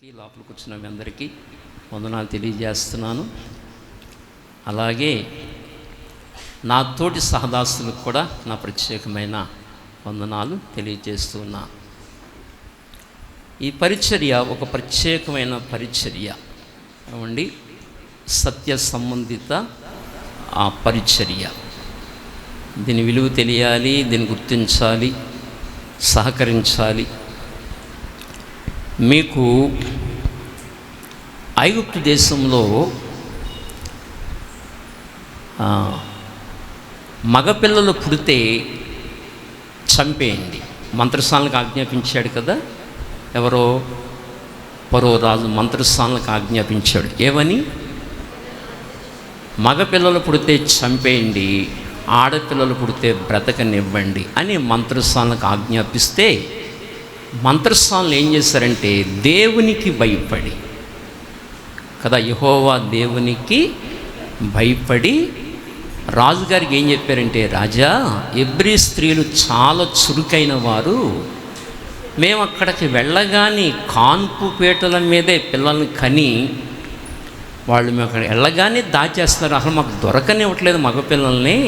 లోపల కూర్చున్న మీ అందరికీ వందనాలు తెలియజేస్తున్నాను. అలాగే నా తోటి సహదాసులకు కూడా నా ప్రత్యేకమైన వందనాలు తెలియజేస్తున్నా. ఈ పరిచర్య ఒక ప్రత్యేకమైన పరిచర్య ఏమండి, సత్య సంబంధిత ఆ పరిచర్య. దీని విలువ తెలియాలి, దీన్ని గుర్తించాలి, సహకరించాలి. మీకు ఐగుప్తు దేశంలో మగపిల్లలు పుడితే చంపేయండి మంత్రస్థానాలకు ఆజ్ఞాపించాడు కదా. ఎవరో పరో రాజు మంత్రస్థానాలకు ఆజ్ఞాపించాడు. ఏమని? మగపిల్లలు పుడితే చంపేయండి, ఆడపిల్లలు పుడితే బ్రతకనివ్వండి అని మంత్రస్థానాలకు ఆజ్ఞాపిస్తే మంత్రస్థానాలు ఏం చేశారంటే దేవునికి భయపడి కదా, యెహోవా దేవునికి భయపడి రాజుగారికి ఏం చెప్పారంటే, రాజా, ఎబ్రీ స్త్రీలు చాలా చురుకైన వారు, మేము అక్కడికి వెళ్ళగానే కాన్పు పీటల మీదే పిల్లల్ని కని వాళ్ళు మేము అక్కడ వెళ్ళగానే దాచేస్తున్నారు, అసలు మాకు దొరకనివ్వట్లేదు, మగపిల్లల్ని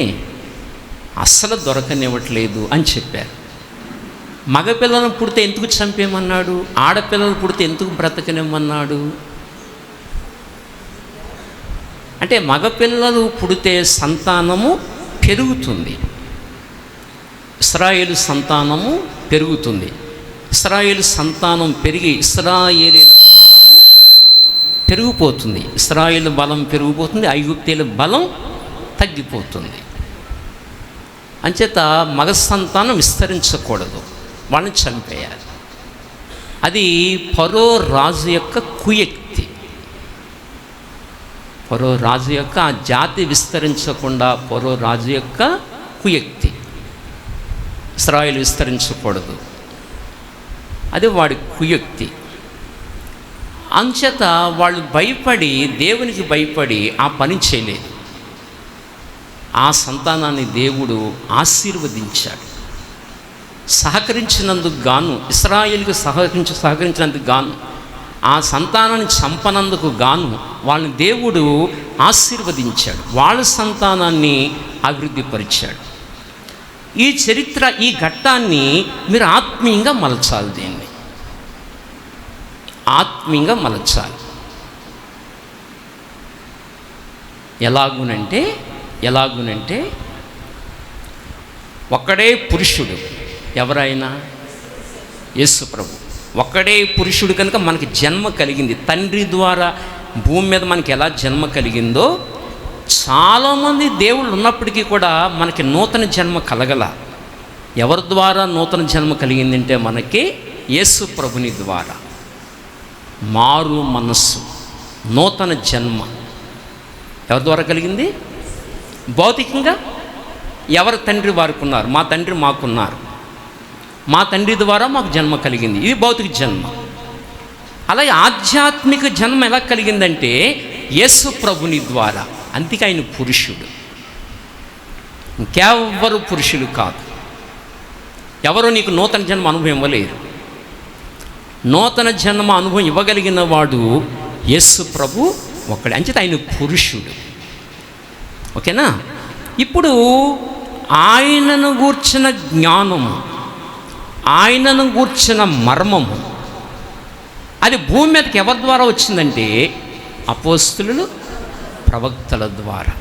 అస్సలు దొరకనివ్వట్లేదు అని చెప్పారు. మగపిల్లలను పుడితే ఎందుకు చంపేయమన్నాడు? ఆడపిల్లలు పుడితే ఎందుకు బ్రతకనివ్వమన్నాడు? అంటే మగపిల్లలు పుడితే సంతానము పెరుగుతుంది, ఇశ్రాయేలు సంతానము పెరుగుతుంది. ఇశ్రాయేలు సంతానం పెరిగి ఇశ్రాయేలీల బలము పెరిగిపోతుంది. ఇశ్రాయేలు బలం పెరిగిపోతుంది, ఐగుప్తీయుల బలం తగ్గిపోతుంది. అంచేత మగ సంతానం విస్తరించకూడదు, వాళ్ళని చంపేయాలి. అది ఫరో రాజు యొక్క కుయుక్తి. ఫరో రాజు యొక్క ఆ జాతి విస్తరించకుండా ఫరో రాజు యొక్క కుయుక్తి. ఇశ్రాయేలు విస్తరించకూడదు, అది వాడి కుయుక్తి. అంచేత వాళ్ళు భయపడి, దేవునికి భయపడి ఆ పని చేయలేదు. ఆ సంతానాన్ని దేవుడు ఆశీర్వదించాడు. సహకరించినందుకు గాను, ఇశ్రాయేలుకు సహకరించినందుకు గాను, ఆ సంతానాన్ని చంపనందుకు గాను వాళ్ళని దేవుడు ఆశీర్వదించాడు, వాళ్ళ సంతానాన్ని అభివృద్ధిపరిచాడు. ఈ చరిత్ర, ఈ ఘట్టాన్ని మీరు ఆత్మీయంగా మలచాలి. దీన్ని ఆత్మీయంగా మలచాలి. ఎలాగునంటే ఒక్కడే పురుషుడు, ఎవరైనా యేసు ప్రభు ఒక్కడే పురుషుడు కనుక మనకి జన్మ కలిగింది. తండ్రి ద్వారా భూమి మీద మనకి ఎలా జన్మ కలిగిందో, చాలామంది దేవుళ్ళు ఉన్నప్పటికీ కూడా మనకి నూతన జన్మ కలగల. ఎవరి ద్వారా నూతన జన్మ కలిగిందంటే మనకి యేసు ప్రభుని ద్వారా. మారు మనస్సు, నూతన జన్మ ఎవరి ద్వారా కలిగింది? భౌతికంగా ఎవరి తండ్రి వారికి ఉన్నారు, మా తండ్రి మాకున్నారు, మా తండ్రి ద్వారా మాకు జన్మ కలిగింది, ఇది భౌతిక జన్మ. అలాగే ఆధ్యాత్మిక జన్మ ఎలా కలిగిందంటే యేసు ప్రభుని ద్వారా. అందుకే ఆయన పురుషుడు, ఇంకెవ్వరు పురుషులు కాదు. ఎవరు నీకు నూతన జన్మ అనుభవం ఇవ్వలేరు. నూతన జన్మ అనుభవం ఇవ్వగలిగిన వాడు యేసు ప్రభు ఒక్కడే. అంచేత ఆయన పురుషుడు. ఓకేనా? ఇప్పుడు ఆయనను గూర్చిన జ్ఞానము, ఆయనను గూర్చిన మర్మము, అది భూమి మీదకి ఎవరి ద్వారా వచ్చిందంటే అపోస్తలులు, ప్రవక్తల ద్వారా.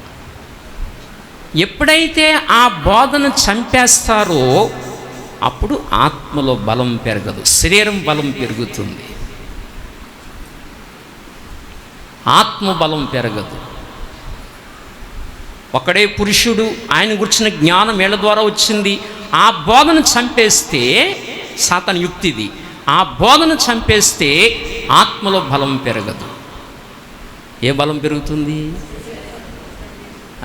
ఎప్పుడైతే ఆ బోధన చంపేస్తారో అప్పుడు ఆత్మలో బలం పెరగదు, శరీరం బలం పెరుగుతుంది, ఆత్మ బలం పెరగదు. ఒకడే పురుషుడు, ఆయన గురించిన జ్ఞానం వీళ్ళ ద్వారా వచ్చింది. ఆ బోధన చంపేస్తే సాతాను యుక్తిది, ఆ బోధన చంపేస్తే ఆత్మలో బలం పెరగదు. ఏ బలం పెరుగుతుంది?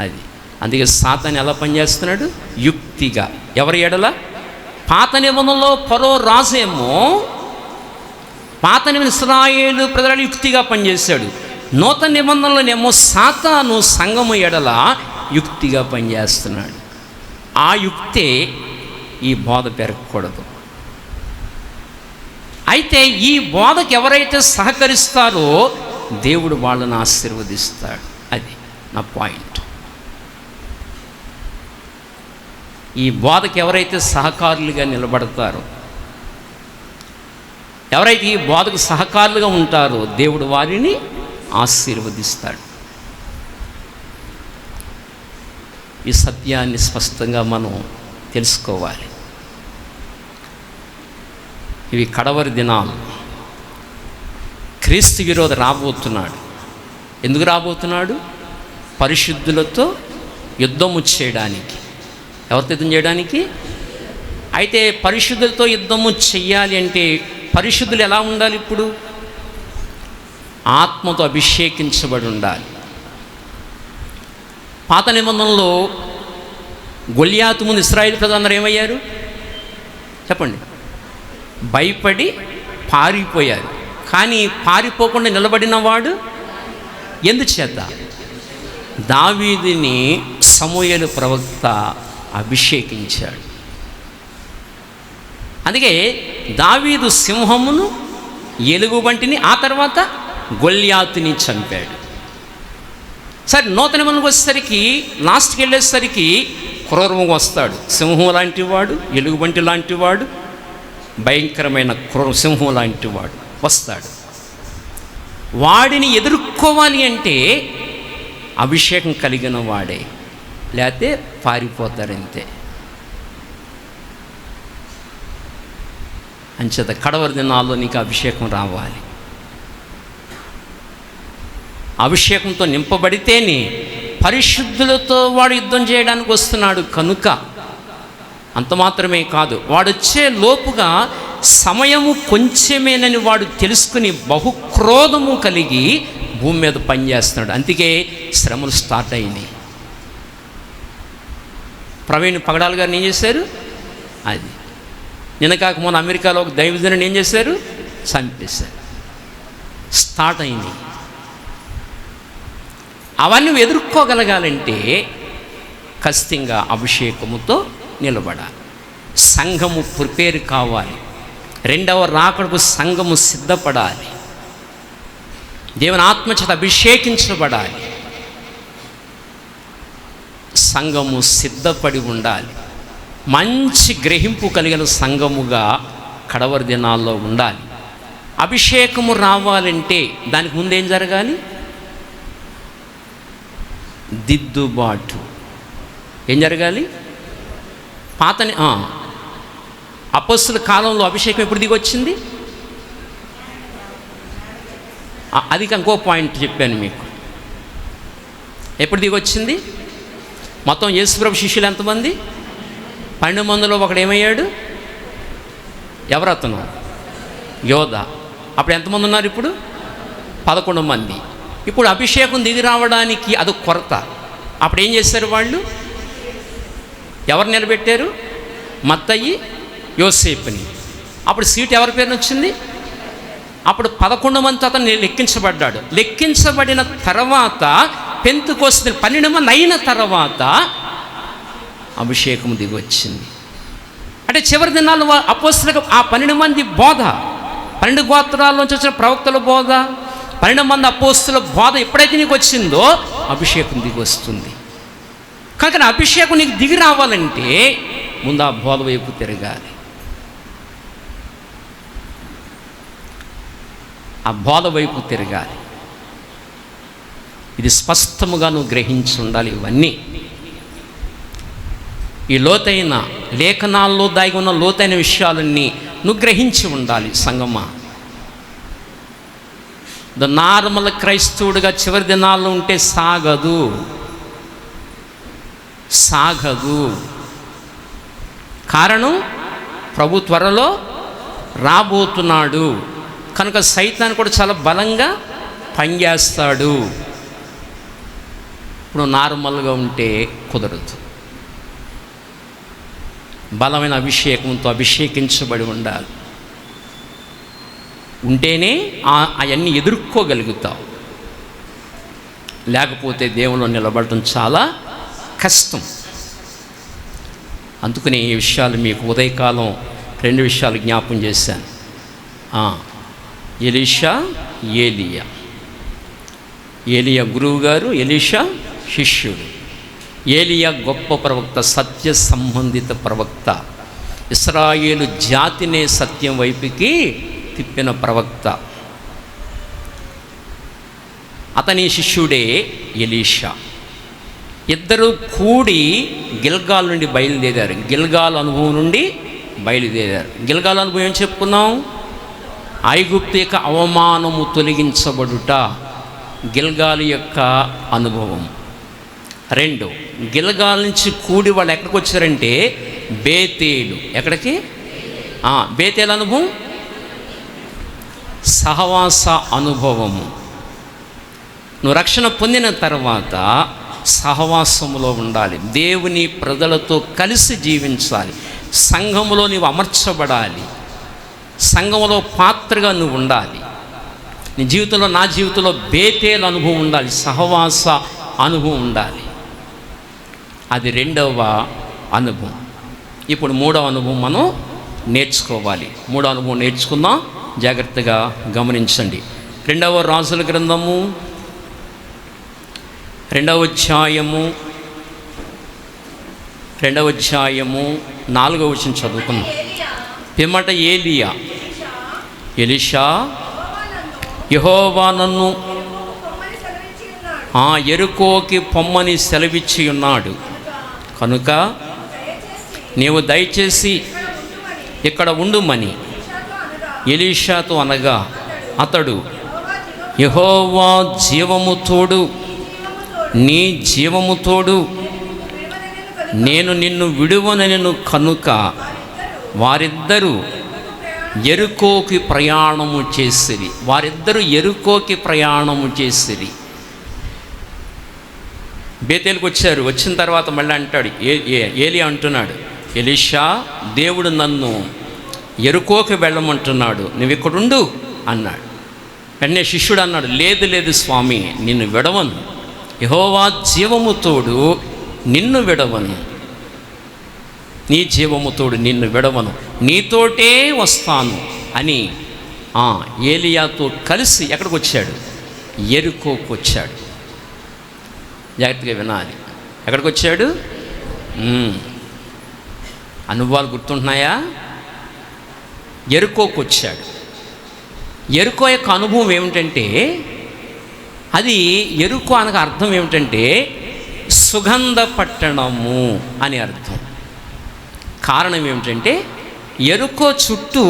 అది. అందుకే సాతాను ఎలా పనిచేస్తున్నాడు? యుక్తిగా. ఎవరి ఎడల? పాత నిబంధనలో ఫరో రాజేమో, పాత నిబంధన ఇశ్రాయేలు ప్రజల యుక్తిగా పనిచేశాడు. నూతన నిబంధనలోనేమో సాతాను సంఘము ఎడల యుక్తిగా పనిచేస్తున్నాడు. ఆ యుక్తే ఈ బోధ పెరగకూడదు. అయితే ఈ బోధకు ఎవరైతే సహకరిస్తారో దేవుడు వాళ్ళని ఆశీర్వదిస్తాడు. అది నా పాయింట్. ఈ బోధకు ఎవరైతే సహకారులుగా నిలబడతారో, ఎవరైతే ఈ బోధకు సహకారులుగా ఉంటారో దేవుడు వారిని ఆశీర్వదిస్తాడు. ఈ సత్యాన్ని స్పష్టంగా మనం తెలుసుకోవాలి. ఇవి కడవరి దినాలు. క్రీస్తు విరోధి రాబోతున్నాడు. ఎందుకు రాబోతున్నాడు? పరిశుద్ధులతో యుద్ధము చేయడానికి. ఎవరితో యుద్ధం చేయడానికి? అయితే పరిశుద్ధులతో యుద్ధము చెయ్యాలి అంటే పరిశుద్ధులు ఎలా ఉండాలి? ఇప్పుడు ఆత్మతో అభిషేకించబడి ఉండాలి. పాత నిబంధనలో గొల్యాతు ముందు ఇశ్రాయేలు ప్రజలందరూ ఏమయ్యారు చెప్పండి? భయపడి పారిపోయారు. కానీ పారిపోకుండా నిలబడిన వాడు ఎందుచేత? దావీదుని సమూయేలు ప్రవక్త అభిషేకించాడు. అందుకే దావీదు సింహమును, ఎలుగుబంటిని, ఆ తర్వాత గొల్యాతుని చంపాడు. సరే, నూతన నిబంధనకు వచ్చేసరికి, లాస్ట్కి వెళ్ళేసరికి క్రూరము వస్తాడు. సింహం లాంటి వాడు, ఎలుగుబంటి లాంటి వాడు, భయంకరమైన సింహం లాంటి వాడు వస్తాడు. వాడిని ఎదుర్కోవాలి అంటే అభిషేకం కలిగిన వాడే, లేకపోతే పారిపోతారంతే. అంచేత కడవరి దినాల్లో నీకు అభిషేకం రావాలి. అభిషేకంతో నింపబడితేనే పరిశుద్ధులతో వాడు యుద్ధం చేయడానికి వస్తున్నాడు. కనుక అంత మాత్రమే కాదు, వాడొచ్చే లోపుగా సమయము కొంచెమేనని వాడు తెలుసుకుని బహుక్రోధము కలిగి భూమి మీద పనిచేస్తున్నాడు. అందుకే శ్రమలు స్టార్ట్ అయినాయి. ప్రవీణ్ పగడాల్ గారిని ఏం చేశారు? అది నిన్న కాక మొన్న అమెరికాలో ఒక దైవజనుని ఏం చేశారు? చంపేశారు. స్టార్ట్ అయినాయి. అవన్నీ ఎదుర్కోగలగాలంటే ఖచ్చితంగా అభిషేకముతో నిలబడాలి. సంఘము ప్రిపేర్ కావాలి. రెండవ రాకడకు సంఘము సిద్ధపడాలి. దేవుని ఆత్మచేత అభిషేకించబడాలి. సంఘము సిద్ధపడి ఉండాలి. మంచి గ్రహింపు కలిగిన సంఘముగా కడవరి దినాల్లో ఉండాలి. అభిషేకము రావాలంటే దానికి ముందేం జరగాలి? దిద్దుబాటు. ఏం జరగాలి? అపొస్తలుల కాలంలో అభిషేకం ఎప్పుడు దిగొచ్చింది? అది ఇంకో పాయింట్ చెప్పాను మీకు. ఎప్పుడు దిగొచ్చింది? మొత్తం యేసుప్రభు శిష్యులు ఎంతమంది? 12 మందిలో ఒకడు ఏమయ్యాడు? ఎవరతను? యోధ. అప్పుడు ఎంతమంది ఉన్నారు? ఇప్పుడు 11 మంది. ఇప్పుడు అభిషేకం దిగి రావడానికి అది కొరత. అప్పుడు ఏం చేశారు వాళ్ళు? ఎవరు నిలబెట్టారు? మత్తయి, యోసేపుని. అప్పుడు సీటు ఎవరి పేరున వచ్చింది? అప్పుడు 11 మంది అతను లెక్కించబడ్డాడు. లెక్కించబడిన తర్వాత పెంతెకొస్తు 12 మంది అయిన తర్వాత అభిషేకం దిగి వచ్చింది. అంటే చివరి దినాలు అపొస్తలులకు ఆ 12 మంది బోధ, 12 గోత్రాల నుంచి వచ్చిన ప్రవక్తల బోధ, 12 మంది అపొస్తలుల బోధ ఎప్పుడైతే నీకు వచ్చిందో అభిషేకం దిగి వస్తుంది. కనుక అభిషేకం నీకు దిగి రావాలంటే ముందు ఆ బోధ వైపు తిరగాలి. ఆ బోధ వైపు తిరగాలి. ఇది స్పష్టముగా నువ్వు గ్రహించి ఉండాలి. ఇవన్నీ ఈ లోతైన లేఖనాల్లో దాగి ఉన్న లోతైన విషయాలన్నీ నువ్వు గ్రహించి ఉండాలి. సంగమా, నార్మల్ క్రైస్తవుడిగా చివరి దినాల్లో ఉంటే సాగదు. కారణం, ప్రభు త్వరలో రాబోతున్నాడు. కనుక సైతాను కూడా చాలా బలంగా పనిచేస్తాడు. ఇప్పుడు నార్మల్గా ఉంటే కుదరదు. బలమైన అభిషేకంతో అభిషేకించబడి ఉండాలి. ఉంటేనే అవన్నీ ఎదుర్కోగలుగుతావు. లేకపోతే దేవునిలో నిలబడటం చాలా కష్టం. అందుకని ఈ విషయాలు మీకు ఉదయకాలం 2 విషయాలు జ్ఞాపం చేశాను. ఎలీషా, ఏలియా. ఏలియా గురువు గారు, ఎలీషా శిష్యుడు. ఏలియా గొప్ప ప్రవక్త, సత్య సంబంధిత ప్రవక్త. ఇశ్రాయేలు జాతినే సత్యం వైపుకి తిప్పిన ప్రవక్త. అతని శిష్యుడే ఎలీషా. ఇద్దరు కూడి గిల్గాల్ నుండి బయలుదేరారు. గిల్గాల్ అనుభవం నుండి బయలుదేరారు. గిల్గాల్ అనుభవం ఏం చెప్పుకున్నాం? ఐగుప్తు యొక్క అవమానము తొలగించబడుట గిల్గాల్ యొక్క అనుభవం. 2, గిల్గాల్ నుంచి కూడి వాళ్ళు ఎక్కడికి వచ్చారంటే బేతేలు. ఎక్కడికి? బేతేలు అనుభవం, సహవాస అనుభవము. నువ్వు రక్షణ పొందిన తర్వాత సహవాసములో ఉండాలి, దేవుని ప్రజలతో కలిసి జీవించాలి, సంఘములో నీవు అమర్చబడాలి, సంఘములో పాత్రగా నువ్వు ఉండాలి. నీ జీవితంలో, నా జీవితంలో బేతేలు అనుభవం ఉండాలి, సహవాస అనుభవం ఉండాలి. అది 2వ అనుభవం. ఇప్పుడు 3వ అనుభవం మనం నేర్చుకోవాలి. 3వ అనుభవం నేర్చుకుందాం, జాగ్రత్తగా గమనించండి. 2వ రాజుల గ్రంథము 2వ అధ్యాయము 4వ వచనం చదువుకున్నాం. పిమ్మట ఏలియా, ఎలీషా, యెహోవా నన్ను యెరికోకి పొమ్మని సెలవిచ్చి ఉన్నాడు కనుక నీవు దయచేసి ఇక్కడ ఉండుమని ఎలీషాతో అనగా, అతడు, యెహోవా జీవము తోడు, నీ జీవము తోడు, నేను నిన్ను విడువనెను కనుక వారిద్దరూ యెరికోకి ప్రయాణము చేసిరి. బేతేలుకు వచ్చారు. వచ్చిన తర్వాత మళ్ళీ అంటాడు, ఏలియా అంటున్నాడు, ఎలీషా, దేవుడు నన్ను యెరికోకి వెళ్ళమంటున్నాడు, నువ్వు ఇక్కడుండు అన్నాడు. వెంటనే శిష్యుడు అన్నాడు, లేదు స్వామి, నిన్ను విడవను, యెహోవా జీవము తోడు, నిన్ను విడవను, నీ జీవము తోడు, నిన్ను విడవను, నీతోటే వస్తాను అని ఏలియాతో కలిసి ఎక్కడికి వచ్చాడు? యెరికోకు వచ్చాడు. జాగ్రత్తగా వినాలి. ఎక్కడికి వచ్చాడు? అనుభవాలు గుర్తుంటున్నాయా? యెరికోకు వచ్చాడు. యెరికో యొక్క అనుభవం ఏమిటంటే, అది యెరికో అనగా అర్థం ఏమిటంటే సుగంధ పట్టణము అని అర్థం. కారణం ఏమిటంటే యెరికో చుట్టూ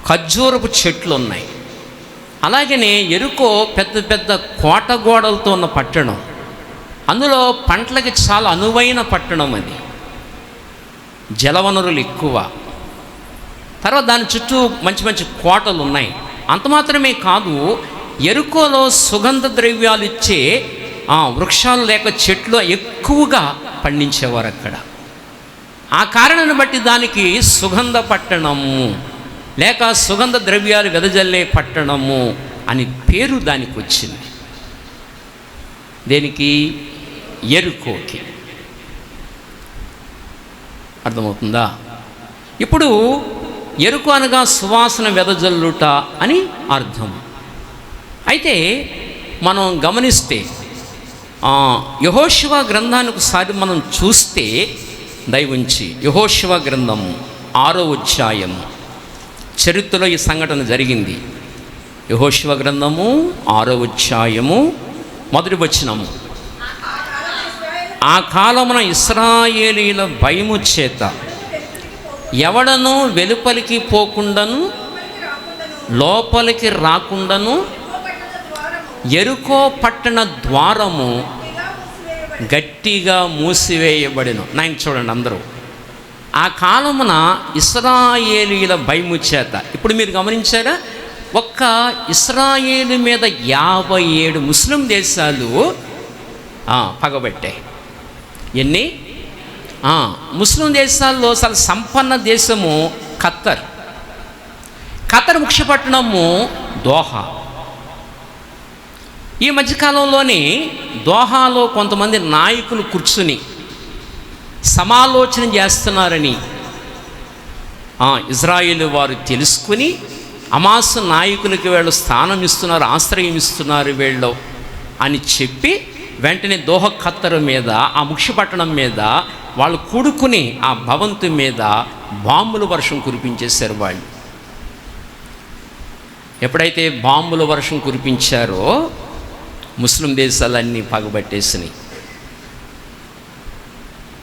ఖర్జూరపు చెట్లు ఉన్నాయి. అలాగనే యెరికో పెద్ద పెద్ద కోట గోడలతో ఉన్న పట్టణం. అందులో పంటలకి చాలా అనువైన పట్టణం అది. జలవనరులు ఎక్కువ. తర్వాత దాని చుట్టూ మంచి మంచి కోటలు ఉన్నాయి. అంత మాత్రమే కాదు, యెరికోలో సుగంధ ద్రవ్యాలు ఇచ్చే వృక్షాలు లేక చెట్లు ఎక్కువగా పండించేవారు అక్కడ. ఆ కారణాన్ని బట్టి దానికి సుగంధ పట్టణము లేక సుగంధ ద్రవ్యాలు వెదజల్లే పట్టణము అని పేరు దానికి వచ్చింది. దేనికి? యెరికోకి. అర్థమవుతుందా? ఇప్పుడు యెరికో అనగా సువాసన వెదజల్లుట అని అర్థం. అయితే మనం గమనిస్తే యెహోషువ గ్రంథాన్ని ఒకసారి మనం చూస్తే, దయవుంచి యెహోషువ గ్రంథము 6వ అధ్యాయము, చరిత్రలో ఈ సంఘటన జరిగింది. యెహోషువ గ్రంథము 6వ అధ్యాయము 1వ వచనము. ఆ కాలమున ఇశ్రాయేలీయుల భయము చేత ఎవడనూ వెలుపలికి పోకుండాను లోపలికి రాకుండాను యెరికో పట్టణ ద్వారము గట్టిగా మూసివేయబడెను. నాయన చూడండి అందరూ, ఆ కాలమున ఇశ్రాయేలీయుల భయము చేత. ఇప్పుడు మీరు గమనించారా? ఒక్క ఇశ్రాయేలు మీద 57 ముస్లిం దేశాలు పగబట్టాయి. ఎన్ని? ముస్లిం దేశాల్లో చాలా సంపన్న దేశము ఖత్తర్. ఖత్తర్ ముఖ్య పట్టణము దోహా. ఈ మధ్యకాలంలోనే దోహాలో కొంతమంది నాయకులు కూర్చుని సమాలోచన చేస్తున్నారని ఇజ్రాయేలు వారు తెలుసుకుని అమాస నాయకులకి వీళ్ళు స్థానం ఇస్తున్నారు, ఆశ్రయం ఇస్తున్నారు వీళ్ళు అని చెప్పి వెంటనే దోహ ఖత్తరు మీద, ఆ ముక్షపట్టణం మీద వాళ్ళు కూడుకుని ఆ భవంతు మీద బాంబుల వర్షం కురిపించేశారు వాళ్ళు. ఎప్పుడైతే బాంబుల వర్షం కురిపించారో ముస్లిం దేశాలన్నీ పగబట్టేసినాయి.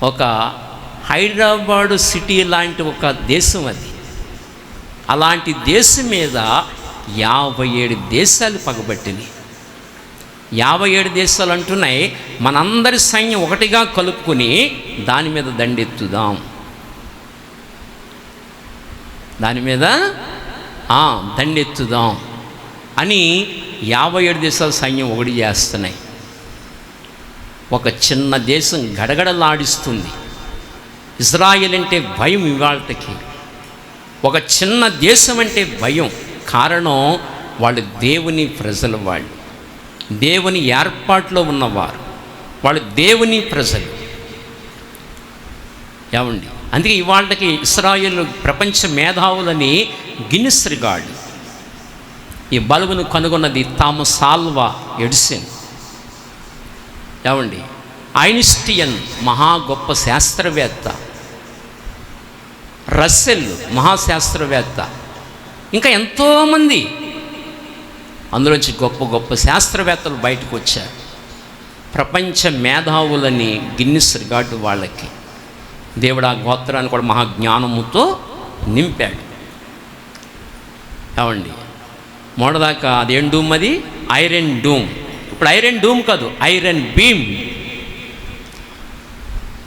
ఒక హైదరాబాదు సిటీ లాంటి ఒక దేశం అది. అలాంటి దేశం మీద 57 దేశాలు పగబట్టినాయి. 57 దేశాలు అంటున్నాయి, మనందరి సైన్యం ఒకటిగా కలుపుకొని దాని మీద దండెత్తుదాం, దాని మీద దండెత్తుదాం అని 57 దేశాల సైన్యం ఒకటి చేస్తున్నాయి. ఒక చిన్న దేశం గడగడలాడిస్తుంది. ఇజ్రాయెల్ అంటే భయం ఇవాళకి. ఒక చిన్న దేశం అంటే భయం. కారణం వాళ్ళు దేవుని ప్రజలు, వాళ్ళు దేవుని ఏర్పాట్లో ఉన్నవారు, వాళ్ళు దేవుని ప్రజలు. ఏమండి, అందుకే ఇవాళకి ఇశ్రాయేలు ప్రపంచ మేధావులని గిన్నిస్ రికార్డ్. ఈ బల్బును కనుగొన్నది థామస్ ఆల్వా ఎడిసన్. ఏమండి, ఐన్స్టీన్ మహా గొప్ప శాస్త్రవేత్త, రస్సెల్ మహాశాస్త్రవేత్త, ఇంకా ఎంతోమంది అందులోంచి గొప్ప గొప్ప శాస్త్రవేత్తలు బయటకు వచ్చారు. ప్రపంచ మేధావులని గిన్నిస్ రికార్డు వాళ్ళకి దేవుడు ఆ గోత్రాన్ని కూడా మహాజ్ఞానముతో నింపాడు. ఏమండి, మొదటిదాకా అదేం డూమ్, అది ఐరన్ డూమ్. ఇప్పుడు ఐరన్ డూమ్ కాదు, ఐరన్ బీమ్.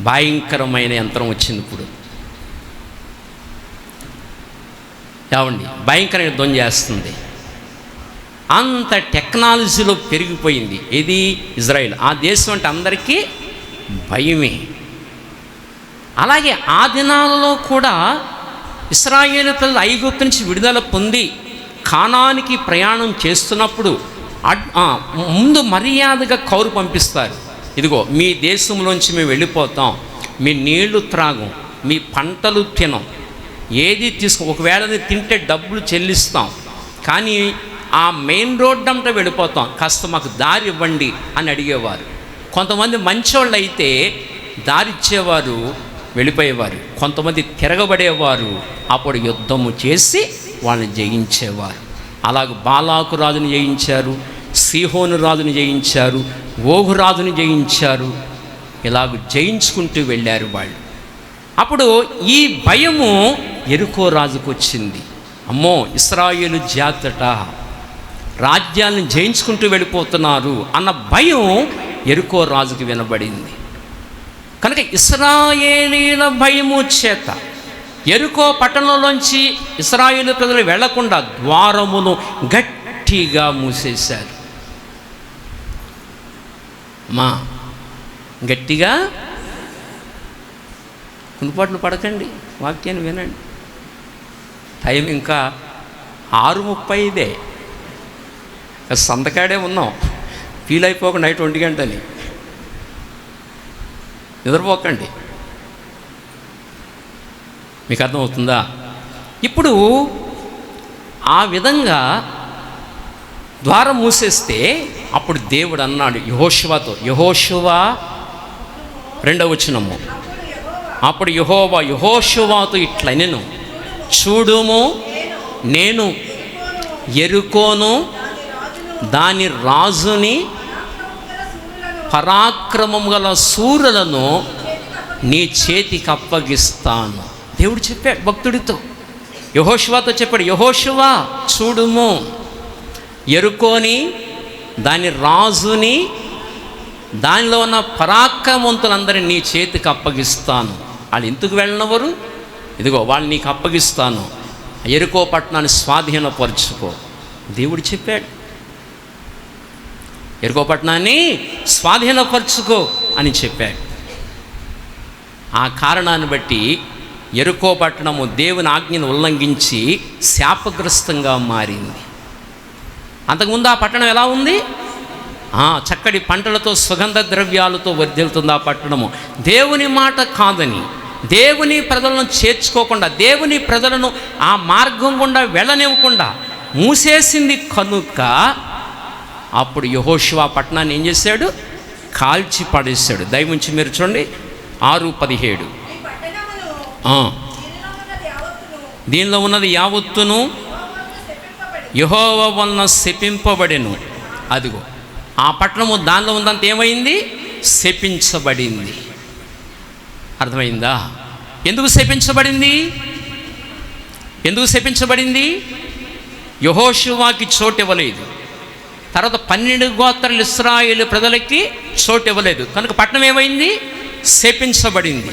భయంకరమైన యంత్రం వచ్చింది ఇప్పుడు. ఏమండి, భయంకర యుద్ధం చేస్తుంది. అంత టెక్నాలజీలో పెరిగిపోయింది. ఇది ఇజ్రాయిల్. ఆ దేశం అంటే అందరికీ భయమే. అలాగే ఆ దినాలలో కూడా ఇశ్రాయేలు ప్రజలు ఐగుప్తు నుంచి విడుదల పొంది కానానికి ప్రయాణం చేస్తున్నప్పుడు ముందు మర్యాదగా కౌరు పంపిస్తారు. ఇదిగో మీ దేశంలోంచి మేము వెళ్ళిపోతాం, మీ నీళ్లు త్రాగం, మీ పంటలు తినం, ఏది ఒకవేళ తింటే డబ్బులు చెల్లిస్తాం, కానీ ఆ మెయిన్ రోడ్ అంతా వెళ్ళిపోతాం, కాస్త మాకు దారి ఇవ్వండి అని అడిగేవారు. కొంతమంది మంచోళ్ళు అయితే దారి ఇచ్చేవారు, వెళ్ళిపోయేవారు. కొంతమంది తిరగబడేవారు, అప్పుడు యుద్ధము చేసి వాళ్ళని జయించేవారు. అలాగ బాలాకు రాజుని జయించారు, సీహోను రాజుని జయించారు, ఓగు రాజుని జయించారు. ఇలాగ జయించుకుంటూ వెళ్ళారు వాళ్ళు. అప్పుడు ఈ భయము యెరికో రాజుకు వచ్చింది. అమ్మో, ఇశ్రాయేలు జాతట రాజ్యాలను జయించుకుంటూ వెళ్ళిపోతున్నారు అన్న భయం యెరికో రాజుకి వినబడింది. కనుక ఇశ్రాయేలీల భయము చేత యెరికో పట్టణంలోంచి ఇశ్రాయేలు ప్రజలు వెళ్లకుండా ద్వారమును గట్టిగా మూసేశారు. గట్టిగా కునుపాట్లు పడకండి, వాక్యాన్ని వినండి. టైం ఇంకా 6:35. సంతకాడే ఉన్నాం. ఫీల్ అయిపోక నైట్ 1 గంటని నిద్రపోకండి. మీకు అర్థమవుతుందా? ఇప్పుడు ఆ విధంగా ద్వారం మూసేస్తే అప్పుడు దేవుడు అన్నాడు యెహోషువతో, యెహోషువ 2వ వచనము, అప్పుడు యెహోవా యెహోషువతో ఇట్లనెను, చూడుము నేను యెరికోను దాని రాజుని పరాక్రమము గల శూరులను నీ చేతికి అప్పగిస్తాను. దేవుడు చెప్పాడు భక్తుడితో, యెహోషువతో చెప్పాడు, యెహోషువ చూడుము యెరికోని దాని రాజుని దానిలో ఉన్న పరాక్రమవంతులందరినీ నీ చేతికి అప్పగిస్తాను. వాళ్ళు ఎందుకు వెళ్ళినవారు? ఇదిగో వాళ్ళు నీకు అప్పగిస్తాను, యెరికో పట్టణాన్ని స్వాధీనపరుచుకో. దేవుడు చెప్పాడు, యెరికో పట్టణాన్ని స్వాధీనపరుచుకో అని చెప్పాడు. ఆ కారణాన్ని బట్టి యెరికో పట్టణము దేవుని ఆజ్ఞను ఉల్లంఘించి శాపగ్రస్తంగా మారింది. అంతకుముందు ఆ పట్టణం ఎలా ఉంది? చక్కటి పంటలతో సుగంధ ద్రవ్యాలతో వర్ధిల్లుతుంది ఆ పట్టణము. దేవుని మాట కాదని, దేవుని ప్రజలను చేర్చుకోకుండా, దేవుని ప్రజలను ఆ మార్గం గుండా వెళ్ళనివ్వకుండా మూసేసింది కనుక అప్పుడు యెహోషువ పట్టణాన్ని ఏం చేశాడు? కాల్చి పడేశాడు. దయవుంచి మీరు చూడండి 6:17. దీనిలో ఉన్నది యావత్తును యెహోవా వలన శపింపబడెను. అదిగో ఆ పట్టణము దానిలో ఉన్నంత ఏమైంది? శపించబడింది. అర్థమైందా? ఎందుకు శపించబడింది? ఎందుకు శపించబడింది? యెహోషువకి చోటు ఇవ్వలేదు. తర్వాత 12 గోత్రాల ఇశ్రాయేలు ప్రజలకి చోటు ఇవ్వలేదు కనుక పట్టణం ఏమైంది? శపించబడింది.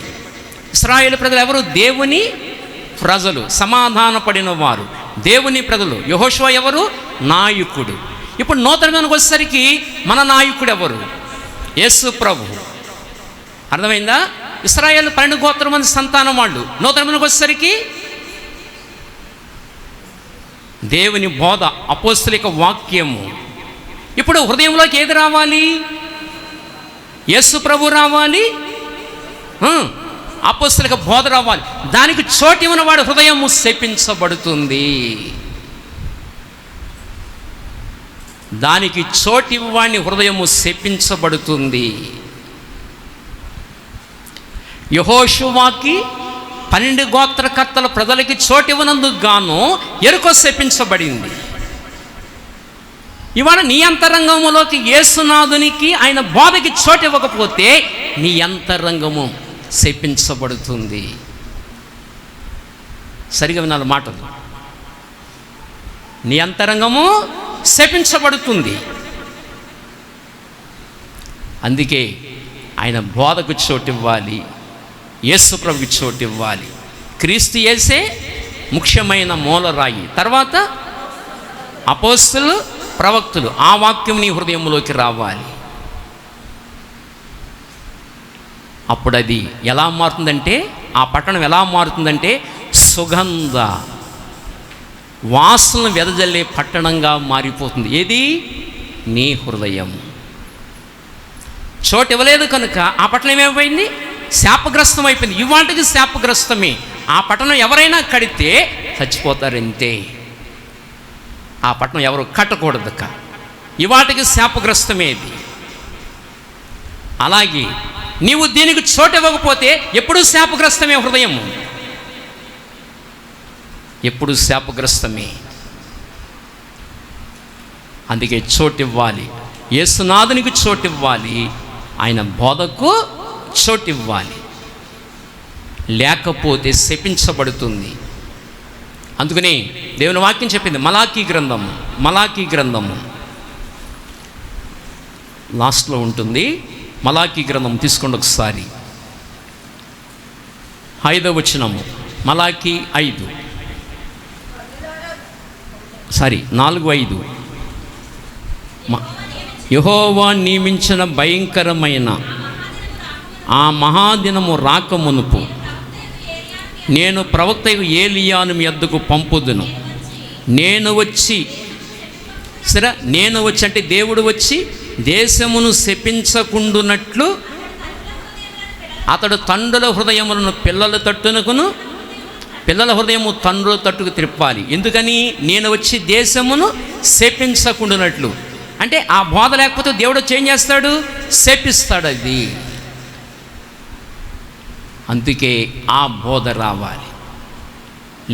ఇశ్రాయేలు ప్రజలు ఎవరు? దేవుని ప్రజలు, సమాధాన పడిన వారు, దేవుని ప్రజలు. యెహోషువ ఎవరు? నాయకుడు. ఇప్పుడు నూతనమైనకి వచ్చేసరికి మన నాయకుడు ఎవరు? యేసు ప్రభు. అర్థమైందా? ఇశ్రాయేలు 12 గోత్రం మంది సంతానం వాళ్ళు. నూతనమైనకి వచ్చేసరికి దేవుని బోధ, అపోస్తలిక వాక్యము. ఇప్పుడు హృదయంలోకి ఏది రావాలి? యేసు ప్రభు రావాలి, అపోస్తలిక బోధ రావాలి. దానికి చోటు ఇవ్వని వాడు హృదయము శపించబడుతుంది. దానికి చోటు ఇవ్వని హృదయము శపించబడుతుంది. యెహోషువకి 12 గోత్రకర్తల ప్రజలకి చోటు ఇవ్వనందుకు గాను యెరికో శపించబడింది. ఇవాళ నీ అంతరంగములోకి యేసునాథునికి ఆయన బోధకి చోటు ఇవ్వకపోతే నీ అంతరంగము శపించబడుతుంది. సరిగా వినాలి మాటలు. నీ అంతరంగము శపించబడుతుంది. అందుకే ఆయన బోధకు చోటు ఇవ్వాలి, యేసు ప్రభుకి చోటు ఇవ్వాలి. క్రీస్తు యేసే ముఖ్యమైన మూలరాయి, తర్వాత అపోస్తలు, ప్రవక్తులు. ఆ వాక్యం నీ హృదయంలోకి రావాలి. అప్పుడు అది ఎలా మారుతుందంటే, ఆ పట్టణం ఎలా మారుతుందంటే సుగంధ వాసనలు వెదజల్లే పట్టణంగా మారిపోతుంది. ఏది? నీ హృదయం. చోటు ఇవ్వలేదు కనుక ఆ పట్టణం ఏమైపోయింది? శాపగ్రస్తం అయిపోయింది. ఇవాటికి శాపగ్రస్తమే. ఆ పట్టణం ఎవరైనా కడితే చచ్చిపోతారంతే. ఆ పట్టణం ఎవరు కట్టకూడదు. ఇవాటికి శాపగ్రస్తమేది. అలాగే నీవు దీనికి చోటు ఇవ్వకపోతే ఎప్పుడూ శాపగ్రస్తమే హృదయము, ఎప్పుడు శాపగ్రస్తమే. అందుకే చోటు ఇవ్వాలి, యేసునాథునికి చోటు ఇవ్వాలి, ఆయన బోధకు చోటు ఇవ్వాలి. లేకపోతే శపించబడుతుంది. అందుకని దేవుని వాక్యం చెప్పింది మలాకీ గ్రంథము లాస్ట్లో ఉంటుంది. మలాకీ గ్రంథం తీసుకోండి ఒకసారి. 5వ వచనము, మలాకీ 4:5. యెహోవా నియమించిన భయంకరమైన ఆ మహాదినము రాకమునుపు నేను ప్రవక్త ఏలియాను మీ వద్దకు పంపుదును. నేను వచ్చి అంటే దేవుడు వచ్చి దేశమును శపించకుండునట్లు అతడు తండ్రుల హృదయములను పిల్లల తట్టునకును, పిల్లల హృదయము తండ్రుల తట్టుకు త్రిప్పాలి. ఎందుకని? నేను వచ్చి దేశమును శపించకుండునట్లు. అంటే ఆ బోధ లేకపోతే దేవుడు ఏం చేస్తాడు? శపిస్తాడు. అది అందుకే ఆ బోధ రావాలి,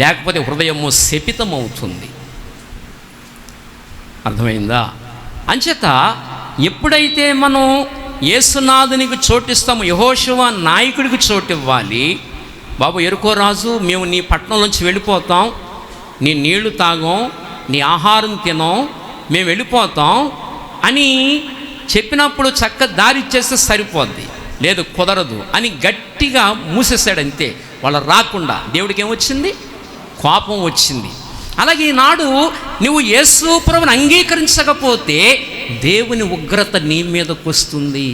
లేకపోతే హృదయము శపితమవుతుంది. అర్థమైందా? అంచేత ఎప్పుడైతే మనం యేసునాథునికి చోటిస్తామో, యెహోషువ నాయకుడికి చోటు ఇవ్వాలి. బాబు యెరికో రాజు, మేము నీ పట్టణంలోంచి వెళ్ళిపోతాం, నీ నీళ్లు తాగం, నీ ఆహారం తినం, మేము వెళ్ళిపోతాం అని చెప్పినప్పుడు చక్క దారి ఇచ్చేస్తే సరిపోద్ది. లేదు, కుదరదు అని గట్టిగా మూసేశాడంతే. వాళ్ళు రాకుండా దేవుడికి ఏమొచ్చింది? కోపం వచ్చింది. అలాగే ఈనాడు నువ్వు యేసు ప్రభువుని అంగీకరించకపోతే దేవుని ఉగ్రత నీ మీదకు వస్తుంది.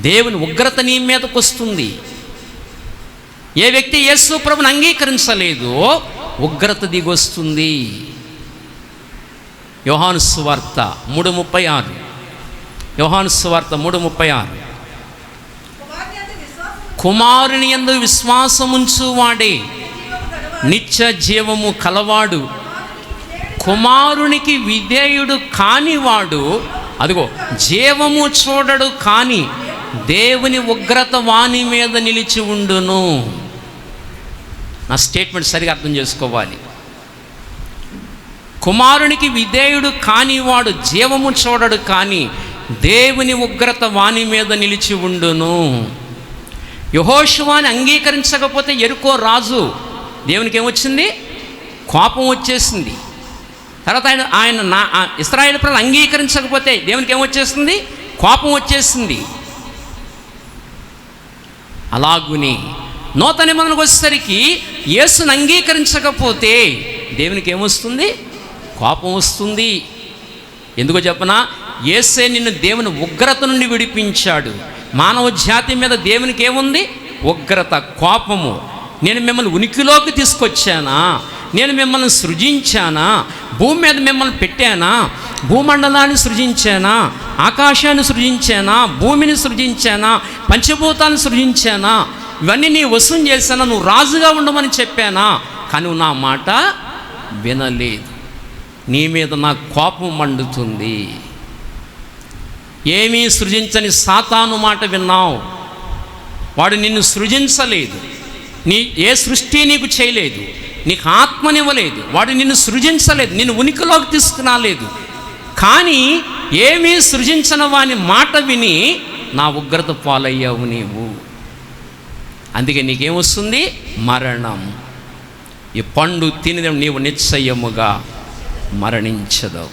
దేవుని ఉగ్రత నీ మీదకు వస్తుంది. ఏ వ్యక్తి యేసు ప్రభువుని అంగీకరించలేదో ఉగ్రత దిగొస్తుంది. యోహాను సువార్త 3:36. యోహాను సువార్త 3:36. కుమారుని యందు విశ్వాసముంచు వాడే నిత్య జీవము కలవాడు. కుమారునికి విధేయుడు కానివాడు అదిగో జీవము చూడడు, కానీ దేవుని ఉగ్రత వాని మీద నిలిచి ఉండును. నా స్టేట్మెంట్ సరిగా అర్థం చేసుకోవాలి. కుమారునికి విధేయుడు కానివాడు జీవము చూడడు, కానీ దేవుని ఉగ్రత వాని మీద నిలిచి ఉండును. యెహోషువని అంగీకరించకపోతే యెరికో రాజు దేవునికి ఏమొచ్చింది? కోపం వచ్చేసింది. తర్వాత ఆయన ఇశ్రాయేలు ప్రజలు అంగీకరించకపోతే దేవునికి ఏమొచ్చేసింది? కోపం వచ్చేసింది. అలాగుని నూతన నిబంధనకు వచ్చేసరికి యేసుని అంగీకరించకపోతే దేవునికి ఏమొస్తుంది? కోపం వస్తుంది. ఎందుకో చెప్పనా? యేసే నిన్ను దేవుని ఉగ్రత నుండి విడిపించాడు. మానవ జాతి మీద దేవునికి ఏముంది? ఉగ్రత, కోపము. నేను మిమ్మల్ని ఉనికిలోకి తీసుకొచ్చానా? నేను మిమ్మల్ని సృజించానా? భూమి మీద మిమ్మల్ని పెట్టానా? భూమండలాన్ని సృజించానా? ఆకాశాన్ని సృజించానా? భూమిని సృజించానా? పంచభూతాన్ని సృజించానా? ఇవన్నీ నీ వశం చేశానా? నువ్వు రాజుగా ఉండమని చెప్పానా? కానీ నువ్వు నా మాట వినలేదు. నీ మీద నా కోపం మండుతుంది. ఏమీ సృజించని సాతాను మాట విన్నావు. వాడు నిన్ను సృజించలేదు. ఏ సృష్టి నీకు చేయలేదు. నీకు ఆత్మనివ్వలేదు. వాడు నిన్ను సృజించలేదు, నిన్ను ఉనికిలోకి తీసుకురాలేదు. కానీ ఏమీ సృజించని వాని మాట విని నా ఉగ్రత పాలయ్యావు నీవు. అందుకే నీకేమొస్తుంది? మరణం. ఈ పండు తిని నీవు నిశ్చయముగా మరణించదవు.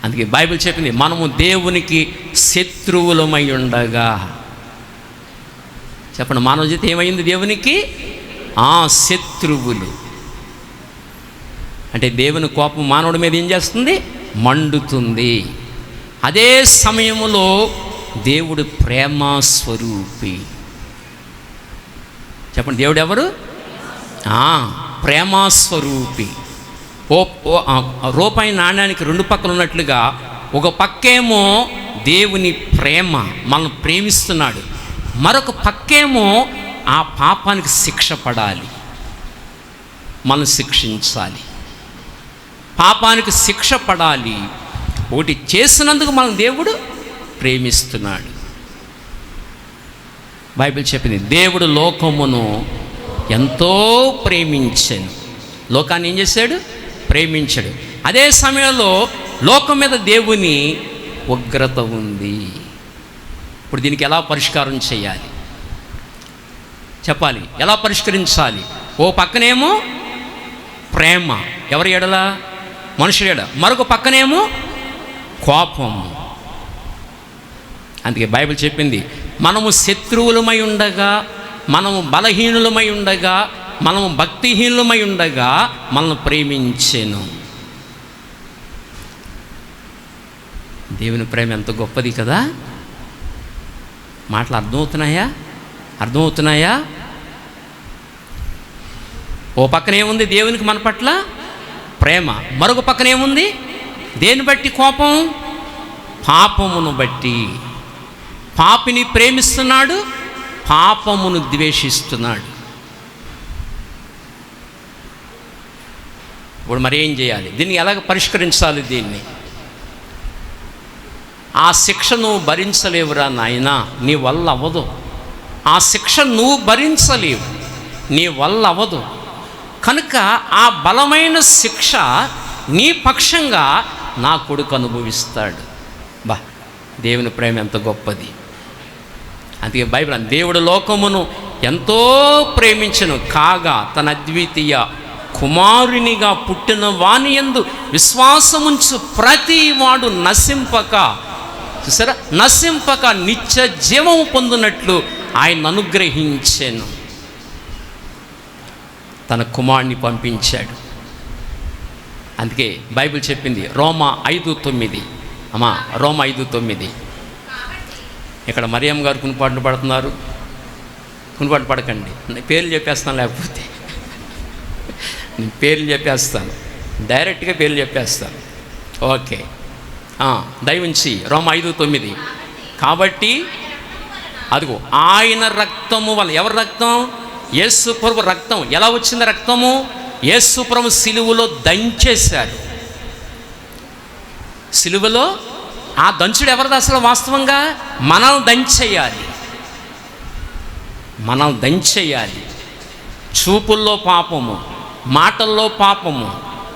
అందుకే బైబిల్ చెప్పింది, మనము దేవునికి శత్రువులమై ఉండగా. చెప్పండి, మానవ జీవితం ఏమైంది? దేవునికి శత్రువులు. అంటే దేవుని కోపం మానవుడి మీద ఏం చేస్తుంది? మండుతుంది. అదే సమయంలో దేవుడు ప్రేమ స్వరూపి. చెప్పండి, దేవుడు ఎవరు? ప్రేమ స్వరూపి. రూపాయి నాణ్యానికి రెండు పక్కలు ఉన్నట్లుగా ఒక పక్కేమో దేవుని ప్రేమ, మనల్ని ప్రేమిస్తున్నాడు. మరొక పక్కేమో ఆ పాపానికి శిక్ష పడాలి, మనం శిక్షించాలి. పాపానికి శిక్ష పడాలి. ఒకటి చేసినందుకు మనం దేవుడు ప్రేమిస్తున్నాడు. బైబిల్ చెప్పింది, దేవుడు లోకమును ఎంతో ప్రేమించాను. లోకాన్ని ఏం చేశాడు? ప్రేమించాడు. అదే సమయంలో లోకం మీద దేవుని ఉగ్రత ఉంది. ఇప్పుడు దీనికి ఎలా పరిష్కారం చేయాలి? చెప్పాలి. ఎలా పరిష్కరించాలి? ఓ పక్కనేమో ప్రేమ, ఎవరి ఎడల? మనుషుల ఎడల. మరొక పక్కనేమో కోపం. అందుకే బైబిల్ చెప్పింది, మనము శత్రువులమై ఉండగా, మనము బలహీనులమై ఉండగా, మనము భక్తిహీనులమై ఉండగా మనల్ని ప్రేమించెను. దేవుని ప్రేమ ఎంత గొప్పది కదా! మాటలు అర్థమవుతున్నాయా? ఓ పక్కన ఏముంది? దేవునికి మన పట్ల ప్రేమ. మరొక పక్కన ఏముంది? దేన్ని బట్టి కోపం? పాపమును బట్టి. పాపిని ప్రేమిస్తున్నాడు, పాపమును ద్వేషిస్తున్నాడు. ఇప్పుడు మరి ఏం చేయాలి? దీన్ని ఎలాగ పరిష్కరించాలి? దీన్ని ఆ శిక్ష నువ్వు భరించలేవురా నాయనా, నీ వల్ల అవ్వదు. ఆ శిక్ష నువ్వు భరించలేవు, నీ వల్ల అవ్వదు. కనుక ఆ బలమైన శిక్ష నీ పక్షంగా నా కొడుకు అనుభవిస్తాడు. దేవుని ప్రేమ ఎంత గొప్పది! అందుకే బైబిల్, దేవుడు లోకమును ఎంతో ప్రేమించెను కాగా తన అద్వితీయ కుమారునిగా పుట్టిన వాని యందు విశ్వాసముంచు ప్రతి వాడు నశింపక, చూసారా, నశింపక నిత్య జీవము పొందినట్లు ఆయన అనుగ్రహించెను. తన కుమారుని పంపించాడు. అందుకే బైబిల్ చెప్పింది, రోమా 5:9. రోమా 5:9. ఇక్కడ మరియమ్మ గారు కునిపాట్లు పడుతున్నారు. కునిపాటు పడకండి, పేర్లు చెప్పేస్తాను. లేకపోతే నేను పేర్లు చెప్పేస్తాను, డైరెక్ట్గా పేర్లు చెప్పేస్తాను. ఓకే, దయవుంచి రోమా 5:9. కాబట్టి అదిగో ఆయన రక్తము వల్ల, ఎవరి రక్తం? యేసు ప్రభు రక్తం. ఎలా వచ్చింది రక్తము? యేసు ప్రభు సిలువలో దంచేశాడు. సిలువలో ఆ దంచుడు ఎవరిది అసలు? వాస్తవంగా మనల్ని దంచేయాలి, మనల్ని దంచేయాలి. చూపుల్లో పాపము, మాటల్లో పాపము,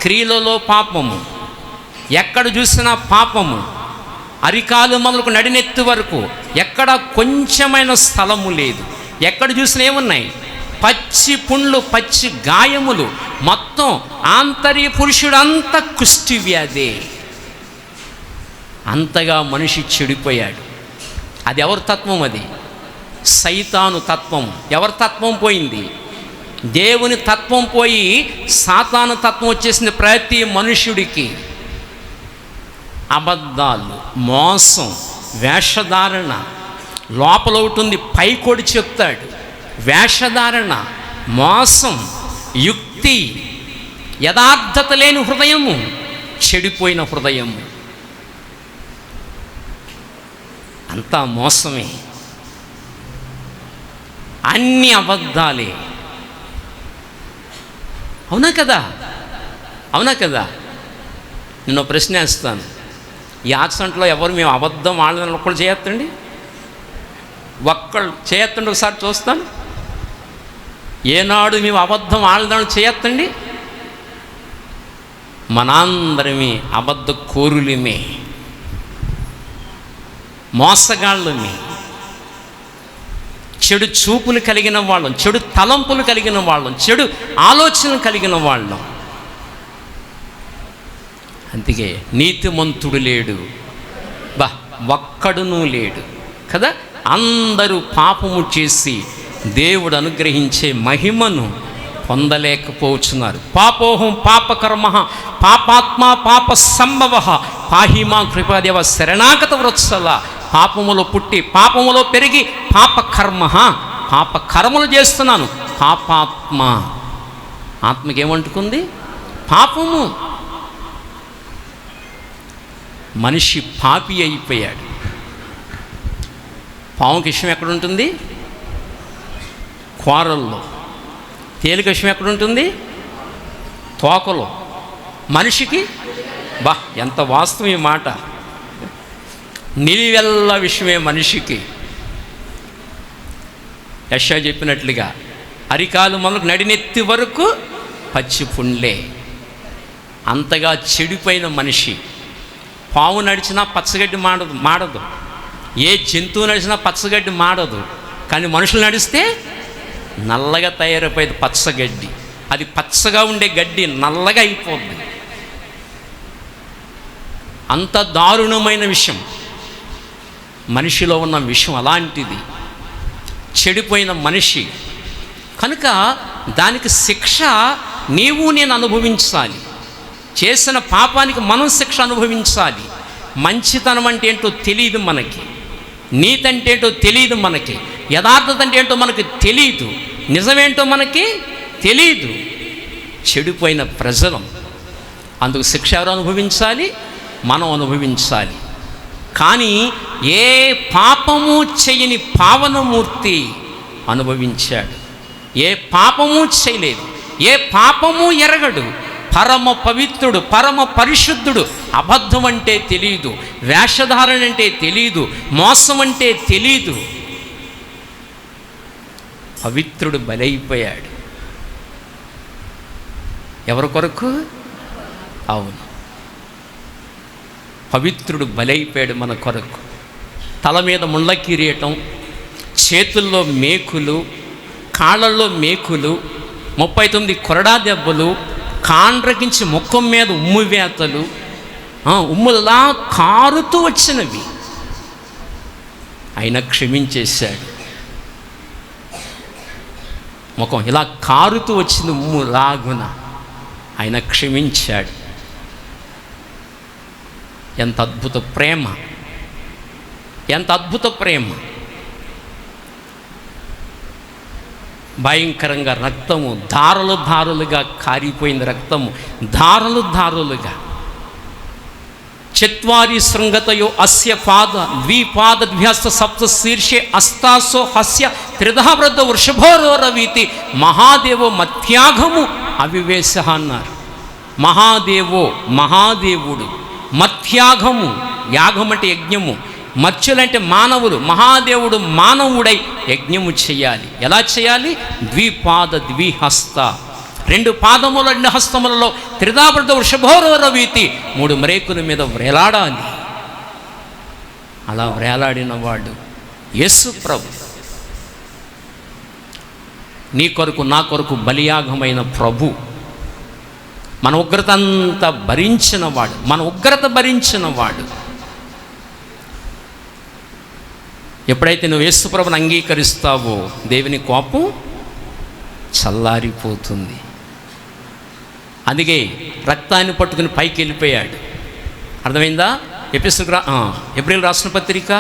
క్రియలలో పాపము, ఎక్కడ చూసినా పాపము, అరికాలు మొదలుకు నడినెత్తి వరకు ఎక్కడ కొంచెమైన స్థలము లేదు. ఎక్కడ చూసినా ఏమున్నాయి? పచ్చి పుండ్లు, పచ్చి గాయములు. మొత్తం ఆంతర్య పురుషుడంతా కుష్టి వ్యాధి. అంతగా మనిషి చెడిపోయాడు. అది ఎవరి తత్వం? అది సైతాను తత్వం. ఎవరి తత్వం పోయింది? దేవుని తత్వం పోయి సాతాను తత్వం వచ్చేసింది ప్రతి మనుష్యుడికి. అబద్ధాలు, మోసం, వేషధారణ. లోపల ఒకటి ఉంది, పైకొడి చెప్తాడు. వేషధారణ, మోసం, యుక్తి, యథార్థత లేని హృదయము, చెడిపోయిన హృదయము, అంతా మోసమే, అన్ని అబద్ధాలే. అవునా కదా? అవునా కదా? నేను ప్రశ్న వేస్తాను. ఈ యాక్సిడెంట్లో ఎవరు మేము అబద్ధం ఆడదని ఒక్కళ్ళు చేయొద్దండి, ఒక్కళ్ళు చేయొద్దండి, ఒకసారి చూస్తాను. ఏనాడు మేము అబద్ధం ఆడదాన్ని చేయొద్దండి. మనందరమే అబద్ధ కోరులమే, మోసగాళ్ళమే, చెడు చూపులు కలిగిన వాళ్ళం, చెడు తలంపులు కలిగిన వాళ్ళం, చెడు ఆలోచనలు కలిగిన వాళ్ళం. అందుకే నీతిమంతుడు లేడు, ఒక్కడునూ లేడు కదా. అందరూ పాపము చేసి దేవుడు అనుగ్రహించే మహిమను పొందలేకపోతున్నారు. పాపోహం పాపకర్మ పాపాత్మ పాప సంభవ పాహిమా కృపాదేవ శరణాగత వృత్సల. పాపములో పుట్టి పాపములో పెరిగి పాపకర్మ, పాపకర్మలు చేస్తున్నాను. పాపాత్మ, ఆత్మకి ఏమంటుకుంది? పాపము. మనిషి పాపి అయిపోయాడు. పాముకి విషయం ఎక్కడుంటుంది? కూరల్లో. తేలిక విషయం ఎక్కడుంటుంది? తోకలో. మనిషికి ఎంత వాస్తవం ఈ మాట. నిలువెల్ల విషయమే మనిషికి. యెషయా చెప్పినట్లుగా అరికాలు మొదలు నడినెత్తి వరకు పచ్చి పుండ్లే. అంతగా చెడిపోయిన మనిషి. పాము నడిచినా పచ్చగడ్డి మాడదు, ఏ జంతువు నడిచినా పచ్చగడ్డి మాడదు. కానీ మనుషులు నడిస్తే నల్లగా తయారైపోయేది పచ్చగడ్డి. అది పచ్చగా ఉండే గడ్డి నల్లగా అయిపోద్ది. అంత దారుణమైన విషయం మనిషిలో ఉన్న విషయం అలాంటిది. చెడిపోయిన మనిషి కనుక దానికి శిక్ష నీవు నేను అనుభవించాలి. చేసిన పాపానికి మనం శిక్ష అనుభవించాలి. మంచితనం అంటే ఏంటో తెలియదు మనకి, నీతి అంటే ఏంటో తెలియదు మనకి, యథార్థత అంటే ఏంటో మనకి తెలియదు, నిజమేంటో మనకి తెలియదు. చెడిపోయిన ప్రజలం. అందుకు శిక్ష ఎవరు అనుభవించాలి? మనం అనుభవించాలి. కానీ ఏ పాపము చేయని పావనమూర్తి అనుభవించాడు. ఏ పాపము చేయలేదు, ఏ పాపము ఎరగడు. పరమ పవిత్రుడు, పరమ పరిశుద్ధుడు. అబద్ధం అంటే తెలియదు, వేషధారణ అంటే తెలియదు, మోసం అంటే తెలియదు. పవిత్రుడు బలైపోయాడు. ఎవరి కొరకు? అవును, పవిత్రుడు బలైపోయాడు మన కొరకు. తల మీద ముళ్ళ కిరీటం, చేతుల్లో మేకులు, కాళ్ళల్లో మేకులు, 39 కొరడా దెబ్బలు, కాండ్రకించి ముఖం మీద ఉమ్ము వేతలు, ఉమ్ములా కారుతూ వచ్చినవి. ఆయన క్షమించేశాడు. ముఖం ఇలా కారుతూ వచ్చింది ఉమ్ము లాగున, ఆయన క్షమించాడు. ఎంత అద్భుత ప్రేమ, ఎంత అద్భుత ప్రేమ. భయంకరంగా రక్తము ధారలు ధారలుగా కారిపోయింది. రక్తము ధారలు ధారలుగా. చత్వారి శృంగతయో అస్య పాద ద్విపాదభ్యస్త సప్త శీర్షే అస్తాసో హస్య త్రిధావృద్ధ వృషభోరోరవీతి మహాదేవో మత్యాగము అవివేశ అన్నారు. మహాదేవుడు, మత్యాగము, యాగం అంటే యజ్ఞము, మత్స్యులంటే మానవులు, మహాదేవుడు మానవుడై యజ్ఞము చేయాలి. ఎలా చేయాలి? ద్విపాద ద్విహస్త, 2 పాదముల 2 హస్తములలో త్రిధావృద్ధ వృషభోరోరవీతి 3 మ్రేకుల మీద వ్రేలాడాలి. అలా వ్రేలాడిన వాడు యేసు ప్రభు. నీ కొరకు నా కొరకు బలియాగమైన ప్రభు. మన ఉగ్రత అంతా భరించినవాడు, మన ఉగ్రత భరించినవాడు. ఎప్పుడైతే నువ్వు యేసు ప్రభుని అంగీకరిస్తావో దేవుని కోపం చల్లారిపోతుంది. అందుకే రక్తాన్ని పట్టుకుని పైకి వెళ్ళిపోయాడు. అర్థమైందా? ఏప్రిల్ రాసిన పత్రిక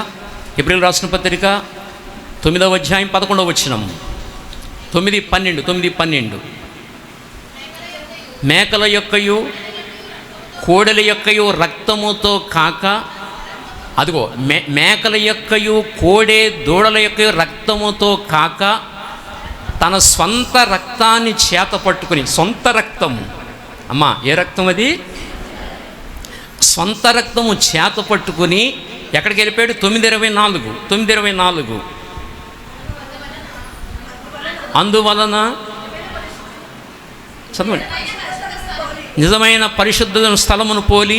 9వ అధ్యాయం 11వ వచనం, 9:12 మేకల యొక్కయు కోడెల యొక్కయు రక్తముతో కాక, అదిగో మేకల యొక్కయు కోడె దూడల యొక్కయు రక్తముతో కాక తన సొంత రక్తాన్ని చేత పట్టుకుని, సొంత రక్తము, అమ్మా ఏ రక్తం అది? సొంత రక్తము చేత పట్టుకుని ఎక్కడికి వెళ్ళిపోయాడు? 9:24 అందువలన చదవండి. నిజమైన పరిశుద్ధ స్థలమును పోలి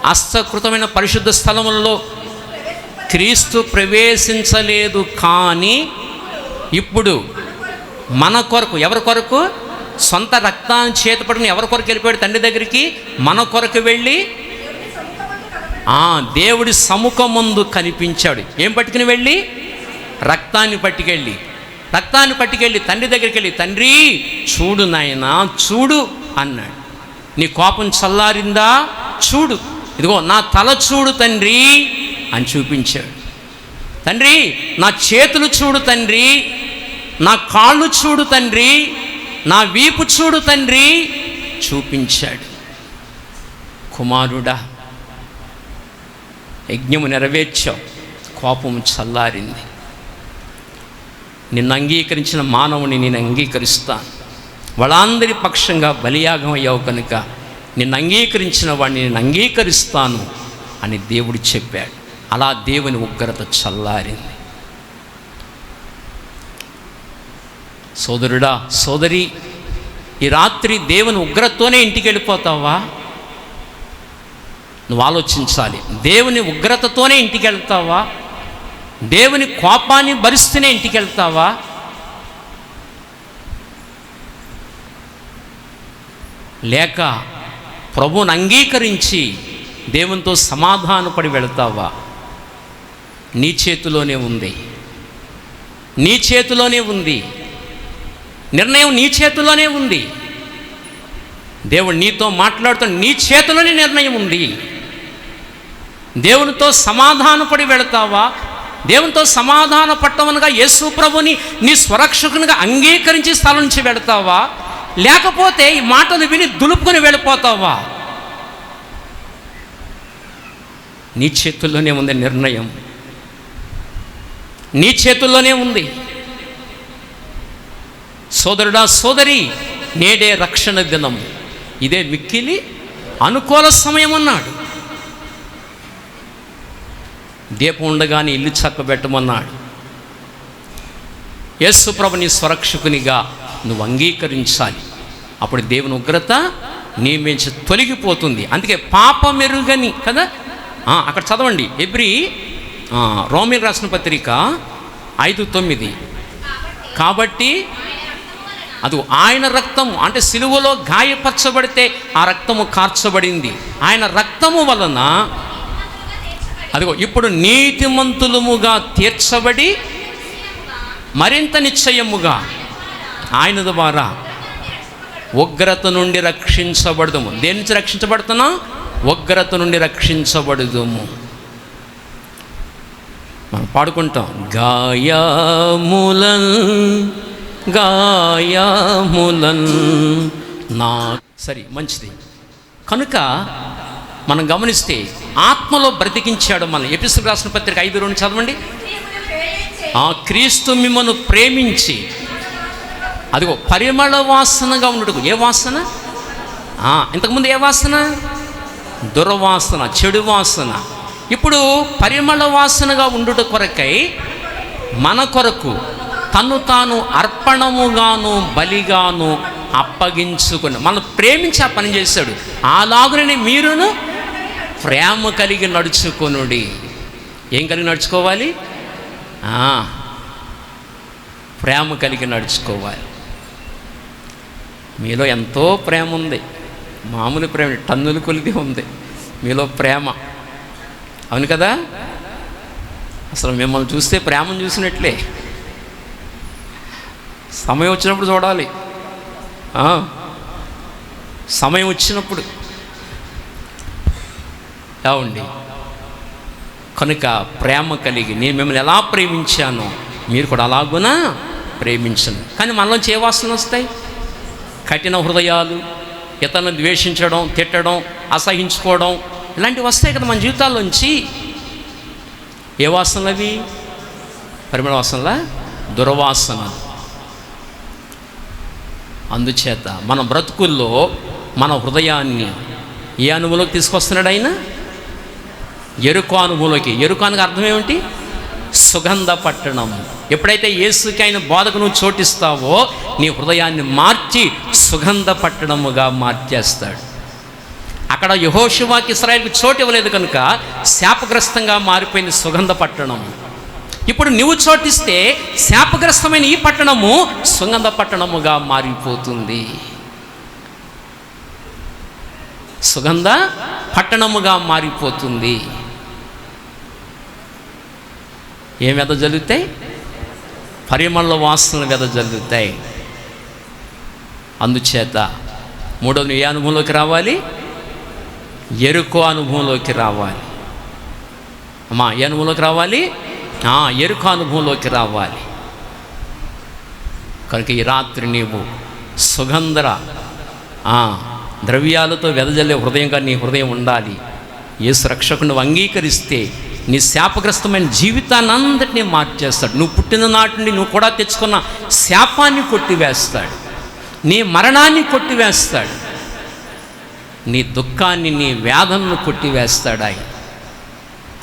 హస్తకృతమైన పరిశుద్ధ స్థలములలో క్రీస్తు ప్రవేశించలేదు. కానీ ఇప్పుడు మన కొరకు, ఎవరి కొరకు? సొంత రక్తాన్ని చేతపట్టుకుని ఎవరి కొరకు వెళ్ళిపోయాడు? తండ్రి దగ్గరికి. మన కొరకు వెళ్ళి దేవుడి సముఖమందు కనిపించాడు. ఏం పట్టుకుని వెళ్ళి? రక్తాన్ని పట్టుకెళ్ళి తండ్రి దగ్గరికి వెళ్ళి, తండ్రి చూడు నాయనా, చూడు అన్నాడు. నీ కోపం చల్లారిందా? చూడు, ఇదిగో నా తల చూడు తండ్రి అని చూపించాడు. తండ్రి నా చేతులు చూడు తండ్రి, నా కాళ్ళు చూడు తండ్రి, నా వీపు చూడు తండ్రి చూపించాడు. కుమారుడా, యజ్ఞము నెరవేర్చావు, కోపము చల్లారింది. నిన్ను అంగీకరించిన మానవుని నేను అంగీకరిస్తాను. వాళ్ళందరి పక్షంగా బలియాగం అయ్యావు కనుక నిన్ను అంగీకరించిన వాడిని నేను అంగీకరిస్తాను అని దేవుడు చెప్పాడు. అలా దేవుని ఉగ్రత చల్లారింది. సోదరుడా, సోదరి, ఈ రాత్రి దేవుని ఉగ్రతతోనే ఇంటికి వెళ్ళిపోతావా? నువ్వు ఆలోచించాలి. దేవుని ఉగ్రతతోనే ఇంటికి వెళ్తావా? దేవుని కోపాన్ని భరిస్తూనే ఇంటికి వెళ్తావా? లేక ప్రభువుని అంగీకరించి దేవునితో సమాధానపడి వెళ్తావా? నీ చేతిలోనే ఉంది, నీ చేతిలోనే ఉంది. నిర్ణయం నీ చేతిలోనే ఉంది. దేవుడు నీతో మాట్లాడుతున్న నీ చేతిలోనే నిర్ణయం ఉంది. దేవునితో సమాధానపడి వెళతావా? దేవునితో సమాధాన పట్టమనగా యేసు ప్రభుని నీ స్వరక్షకునిగా అంగీకరించి స్థలం నుంచి వెళతావా? లేకపోతే ఈ మాటలు విని దులుపుకొని వెళ్ళిపోతావా? నీ చేతుల్లోనే ఉంది నిర్ణయం, నీ చేతుల్లోనే ఉంది. సోదరుడా, సోదరి, నేడే రక్షణ దినం, ఇదే మిక్కిలి అనుకూల సమయం అన్నాడు. దీపం ఉండగానే ఇల్లు చక్కబెట్టమన్నాడు. యేసు ప్రభుని స్వరక్షకునిగా నువ్వు అంగీకరించాలి. అప్పుడు దేవుని ఉగ్రత నీ నుంచి తొలగిపోతుంది. అందుకే పాపమెరుగని కదా, అక్కడ చదవండి. రోమీయులకు రాసిన పత్రిక 5:9. కాబట్టి అది ఆయన రక్తము, అంటే సిలువలో గాయపరచబడితే ఆ రక్తము కార్చబడింది. ఆయన రక్తము వలన అదిగో ఇప్పుడు నీతిమంతులముగా తీర్చబడి మరింత నిశ్చయముగా ఆయన ద్వారా ఉగ్రత నుండి రక్షించబడదుము. దేని నుంచి రక్షించబడుతున్నా? ఉగ్రత నుండి రక్షించబడదుము. మనం పాడుకుంటాం, గాయములన్ గాయములన్ నా. సరే, మంచిది. కనుక మనం గమనిస్తే ఆత్మలో బ్రతికించాడు మనం. ఎపిసోడ్ రాసిన పత్రిక 5:2 చదవండి. ఆ క్రీస్తు మిమ్మల్ని ప్రేమించి, అదిగో పరిమళ వాసనగా ఉండడు. ఏ వాసన? ఇంతకుముందు ఏ వాసన? దుర్వాసన, చెడు వాసన. ఇప్పుడు పరిమళ వాసనగా ఉండుట కొరకై మన కొరకు తను తాను అర్పణముగాను బలిగాను అప్పగించుకుని మనం ప్రేమించి ఆ పని చేశాడు. అలాగునే మీరును ప్రేమ కలిగి నడుచుకొనుడి. ఏం కలిగి నడుచుకోవాలి? ప్రేమ కలిగి నడుచుకోవాలి. మీలో ఎంతో ప్రేమ ఉంది. మామూలు ప్రేమ టన్నుల కొలిది ఉంది మీలో ప్రేమ. అవును కదా? అసలు మిమ్మల్ని చూస్తే ప్రేమను చూసినట్లే. సమయం వచ్చినప్పుడు చూడాలి. సమయం వచ్చినప్పుడు ఏమండి. కనుక ప్రేమ కలిగి నేను మిమ్మల్ని ఎలా ప్రేమించానో మీరు కూడా అలాగునా ప్రేమించను. కానీ మనలోంచి ఏ వాసనలు వస్తాయి? కఠిన హృదయాలు, ఇతరులను ద్వేషించడం, తిట్టడం, అసహించుకోవడం, ఇలాంటివి వస్తాయి కదా మన జీవితాల్లోంచి. ఏ వాసనలు అవి? పరిమళ వాసనలా? దుర్వాసన. అందుచేత మన బ్రతుకుల్లో మన హృదయాన్ని ఏ అనుభవంలోకి తీసుకొస్తున్నాడు ఆయన? ఎరుక అనుభవంలోకి. ఎరుకానికి అర్థం ఏమిటి? సుగంధ పట్టణం. ఎప్పుడైతే యేసుకి ఆయన బోధకు నువ్వు చోటిస్తావో నీ హృదయాన్ని మార్చి సుగంధ పట్టణముగా మార్చేస్తాడు. అక్కడ యెహోషువకి ఇశ్రాయేలుకి చోటు ఇవ్వలేదు కనుక శాపగ్రస్తంగా మారిపోయింది సుగంధ పట్టణం. ఇప్పుడు నువ్వు చోటిస్తే శాపగ్రస్తమైన ఈ పట్టణము సుగంధ పట్టణముగా మారిపోతుంది. సుగంధ పట్టణముగా మారిపోతుంది. ఏం వెదజల్లుతాయి? పరిమళ వాసనలు వెదజల్లుతాయి. అందుచేత మూడోది ఏ అనుభవంలోకి రావాలి? ఎరుక అనుభవంలోకి రావాలి. అమ్మా, ఏ అనుభవంలోకి రావాలి? ఎరుక అనుభవంలోకి రావాలి. కనుక ఈ రాత్రి నీవు సుగంధ ద్రవ్యాలతో వెదజల్లే హృదయంగా నీ హృదయం ఉండాలి. యేసు రక్షకుని నువ్వు అంగీకరిస్తే నీ శాపగ్రస్తమైన జీవితాన్ని అంతటినీ మార్చేస్తాడు. నువ్వు పుట్టిన నాటి నుండి నువ్వు కూడా తెచ్చుకున్న శాపాన్ని కొట్టివేస్తాడు. నీ మరణాన్ని కొట్టివేస్తాడు. నీ దుఃఖాన్ని, నీ వేదనను కొట్టివేస్తాడు ఆయన.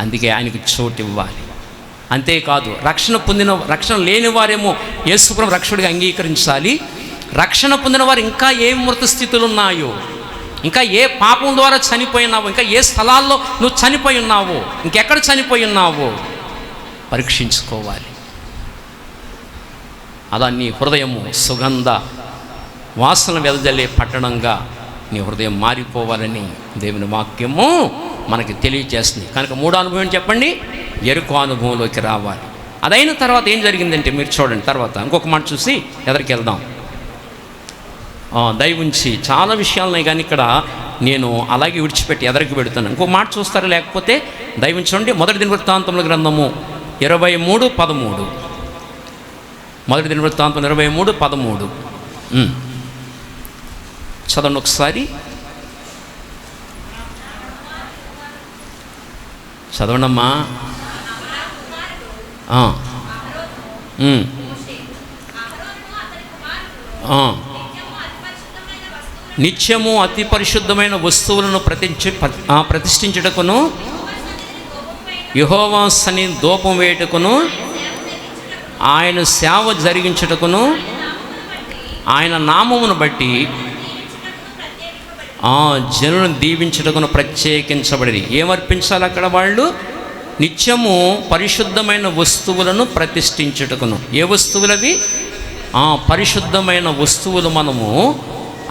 అందుకే ఆయనకి చోటు ఇవ్వాలి. అంతేకాదు రక్షణ లేని వారేమో యేసుప్రభువు రక్షకుడిగా అంగీకరించాలి. రక్షణ పొందిన వారు ఇంకా ఏ మృత స్థితులు ఉన్నాయో, ఇంకా ఏ పాపం ద్వారా చనిపోయినావో, ఇంకా ఏ స్థలాల్లో నువ్వు చనిపోయి ఉన్నావో, ఇంకెక్కడ చనిపోయి ఉన్నావో పరీక్షించుకోవాలి. అలా నీ హృదయము సుగంధ వాసన వెదజల్లే పట్టణంగా నీ హృదయం మారిపోవాలని దేవుని వాక్యము మనకి తెలియజేస్తుంది. కనుక మూడో అనుభవం చెప్పండి, ఎరుక అనుభవంలోకి రావాలి. అదైన తర్వాత ఏం జరిగిందంటే మీరు చూడండి. తర్వాత ఇంకొక మాట చూసి ఎదరికి వెళ్దాం. దయవుంచి చాలా విషయాలున్నాయి కానీ ఇక్కడ నేను అలాగే విడిచిపెట్టి ఎదరికి పెడుతున్నాను. ఇంకో మాట చూస్తారా? లేకపోతే దయవుంచండి. మొదటి దినవృత్తాంతముల గ్రంథము 23:13. మొదటి దినవృత్తాంతం 23:13 చదవండి ఒకసారి. చదవండమ్మా. నిత్యము అతి పరిశుద్ధమైన వస్తువులను ప్రతిష్ఠించుటకును, యెహోవా సన్నిధిని ధూపం వేయుటకును, ఆయన సేవ జరిగించుటకును, ఆయన నామమును బట్టి జనులను దీవించుటకును ప్రత్యేకించబడి. ఏమర్పించాలి అక్కడ వాళ్ళు? నిత్యము పరిశుద్ధమైన వస్తువులను ప్రతిష్ఠించుటకును. ఏ వస్తువులవి? పరిశుద్ధమైన వస్తువులు మనము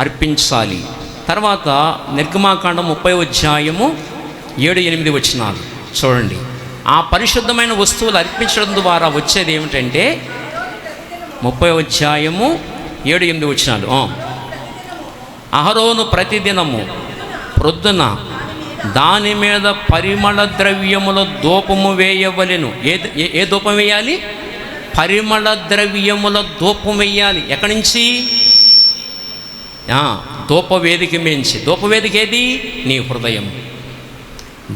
అర్పించాలి. తర్వాత నిర్గమాకాండం 30:7-8 వచనాలు చూడండి. ఆ పరిశుద్ధమైన వస్తువులు అర్పించడం ద్వారా వచ్చేది ఏమిటంటే 30:7-8 వచనాలు. అహరోను ప్రతిదినము ప్రొద్దున దాని మీద పరిమళ ద్రవ్యముల ధూపము వేయవలెను. ఏ ధూపం వేయాలి? పరిమళ ద్రవ్యముల ధూపం వేయాలి. ఎక్కడి నుంచి? ధూపవేదిక మించి. ధూపవేదిక ఏది? నీ హృదయం.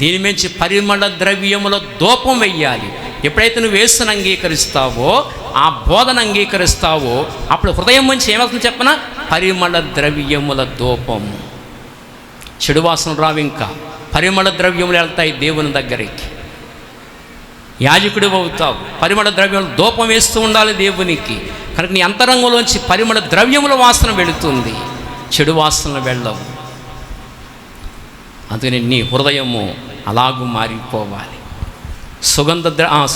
దీని మించి పరిమళ ద్రవ్యముల ధూపం వెయ్యాలి. ఎప్పుడైతే నువ్వు యేసుని అంగీకరిస్తావో, ఆ బోధన అంగీకరిస్తావో, అప్పుడు హృదయం నుంచి ఏమవుతుంది చెప్పనా? పరిమళ ద్రవ్యముల ధూపం. చెడు వాసన రావు, ఇంకా పరిమళ ద్రవ్యములు వెళ్తాయి దేవుని దగ్గరికి. యాజకుడు అవుతావు, పరిమళ ద్రవ్యములు ధూపం వేస్తూ ఉండాలి దేవునికి. కనుక నీ అంతరంగంలోంచి పరిమళ ద్రవ్యముల వాసన వెళుతుంది, చెడు వాసనలు వెళ్ళవు. అందుకని నీ హృదయము అలాగూ మారిపోవాలి.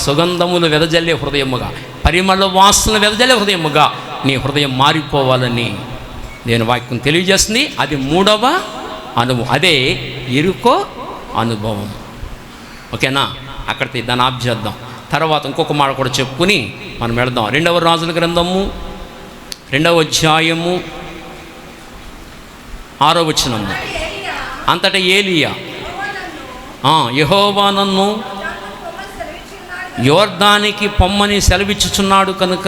సుగంధములు వెదజల్లే హృదయముగా, పరిమళ వాసన వెదజల్లే హృదయముగా నీ హృదయం మారిపోవాలని నేను వాక్యం తెలియజేస్తుంది. అది 3వ అనుభవం, అదే ఎరుకో అనుభవం. ఓకేనా? అక్కడికి దాన్ని ఆఫ్ చేద్దాం. తర్వాత ఇంకొక మాట కూడా చెప్పుకుని మనం వెళదాం. 2వ రాజుల గ్రంథము 2వ అధ్యాయము 6వ వచనము. అంతటా ఏలియా, యెహోవా నన్ను యోర్దానికి పొమ్మని సెలవిచ్చుచున్నాడు కనుక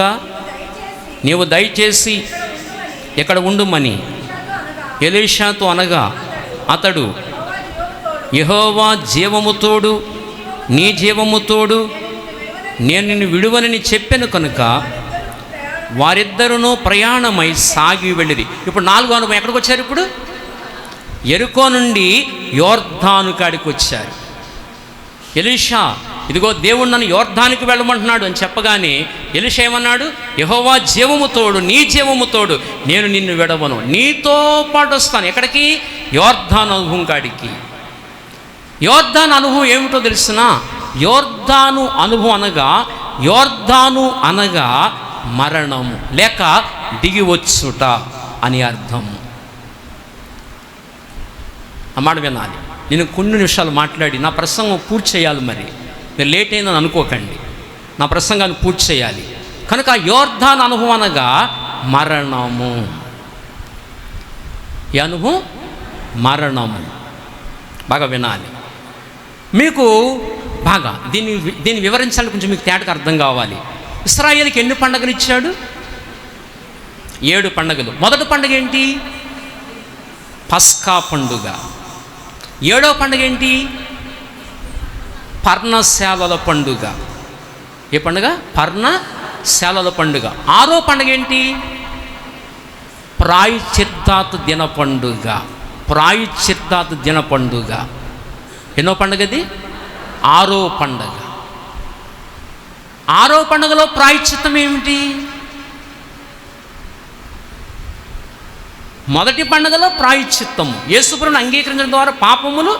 నీవు దయచేసి ఇక్కడ ఉండుమని ఎలీషాతో అనగా, అతడు, యెహోవా జీవము తోడు, నీ జీవము తోడు, నేను నిన్ను విడువనని చెప్పాను కనుక వారిద్దరూ ప్రయాణమై సాగి వెళ్ళిరి. ఇప్పుడు 4వ అనుభవం ఎక్కడికి వచ్చారు? ఇప్పుడు యెరికో నుండి యోర్దాను కాడికి వచ్చారు. ఎలీషా, ఇదిగో దేవుడు నన్ను యోర్దానికి వెళ్ళమంటున్నాడు అని చెప్పగానే ఎలీషా ఏమన్నాడు? యెహోవా జీవము తోడు, నీ జీవము తోడు, నేను నిన్ను విడవను, నీతో పాటు వస్తాను. ఎక్కడికి? యోర్దాను అనుభవం కాడికి. యోర్దాను అనుభవం ఏమిటో తెలుసునా? యోర్దాను అనుభవం అనగా మరణము లేక దిగివచ్చుట అని అర్థము. ఆ మాట వినాలి. నేను కొన్ని నిమిషాలు మాట్లాడి నా ప్రసంగం పూర్తి చేయాలి. మరి నేను లేట్ అయిందని అనుకోకండి, నా ప్రసంగాన్ని పూర్తి చేయాలి. కనుక యోర్దాను అనుభవం అనగా మరణము. ఈ అనుభవం మరణము. బాగా వినాలి. మీకు బాగా దీన్ని వివరించాలి, కొంచెం మీకు తేటగా అర్థం కావాలి. ఇశ్రాయేలుకి ఎన్ని పండుగలు ఇచ్చాడు? 7 పండుగలు. మొదటి పండుగ ఏంటి? పస్కా పండుగ. 7వ పండుగ ఏంటి? పర్ణశాలల పండుగ. ఏ పండుగ? పర్ణశాలల పండుగ. 6వ పండుగ ఏంటి? ప్రాయశ్చిత్తాతు దిన పండుగ. ప్రాయశ్చిత్తాతు దిన పండుగ. ఎన్నో పండుగ అది? 6వ పండుగ. 6వ పండుగలో ప్రాయశ్చిత్తం ఏమిటి? మొదటి పండుగలో ప్రాయశ్చిత్తము, యేసుప్రభువుని అంగీకరించడం ద్వారా పాపములు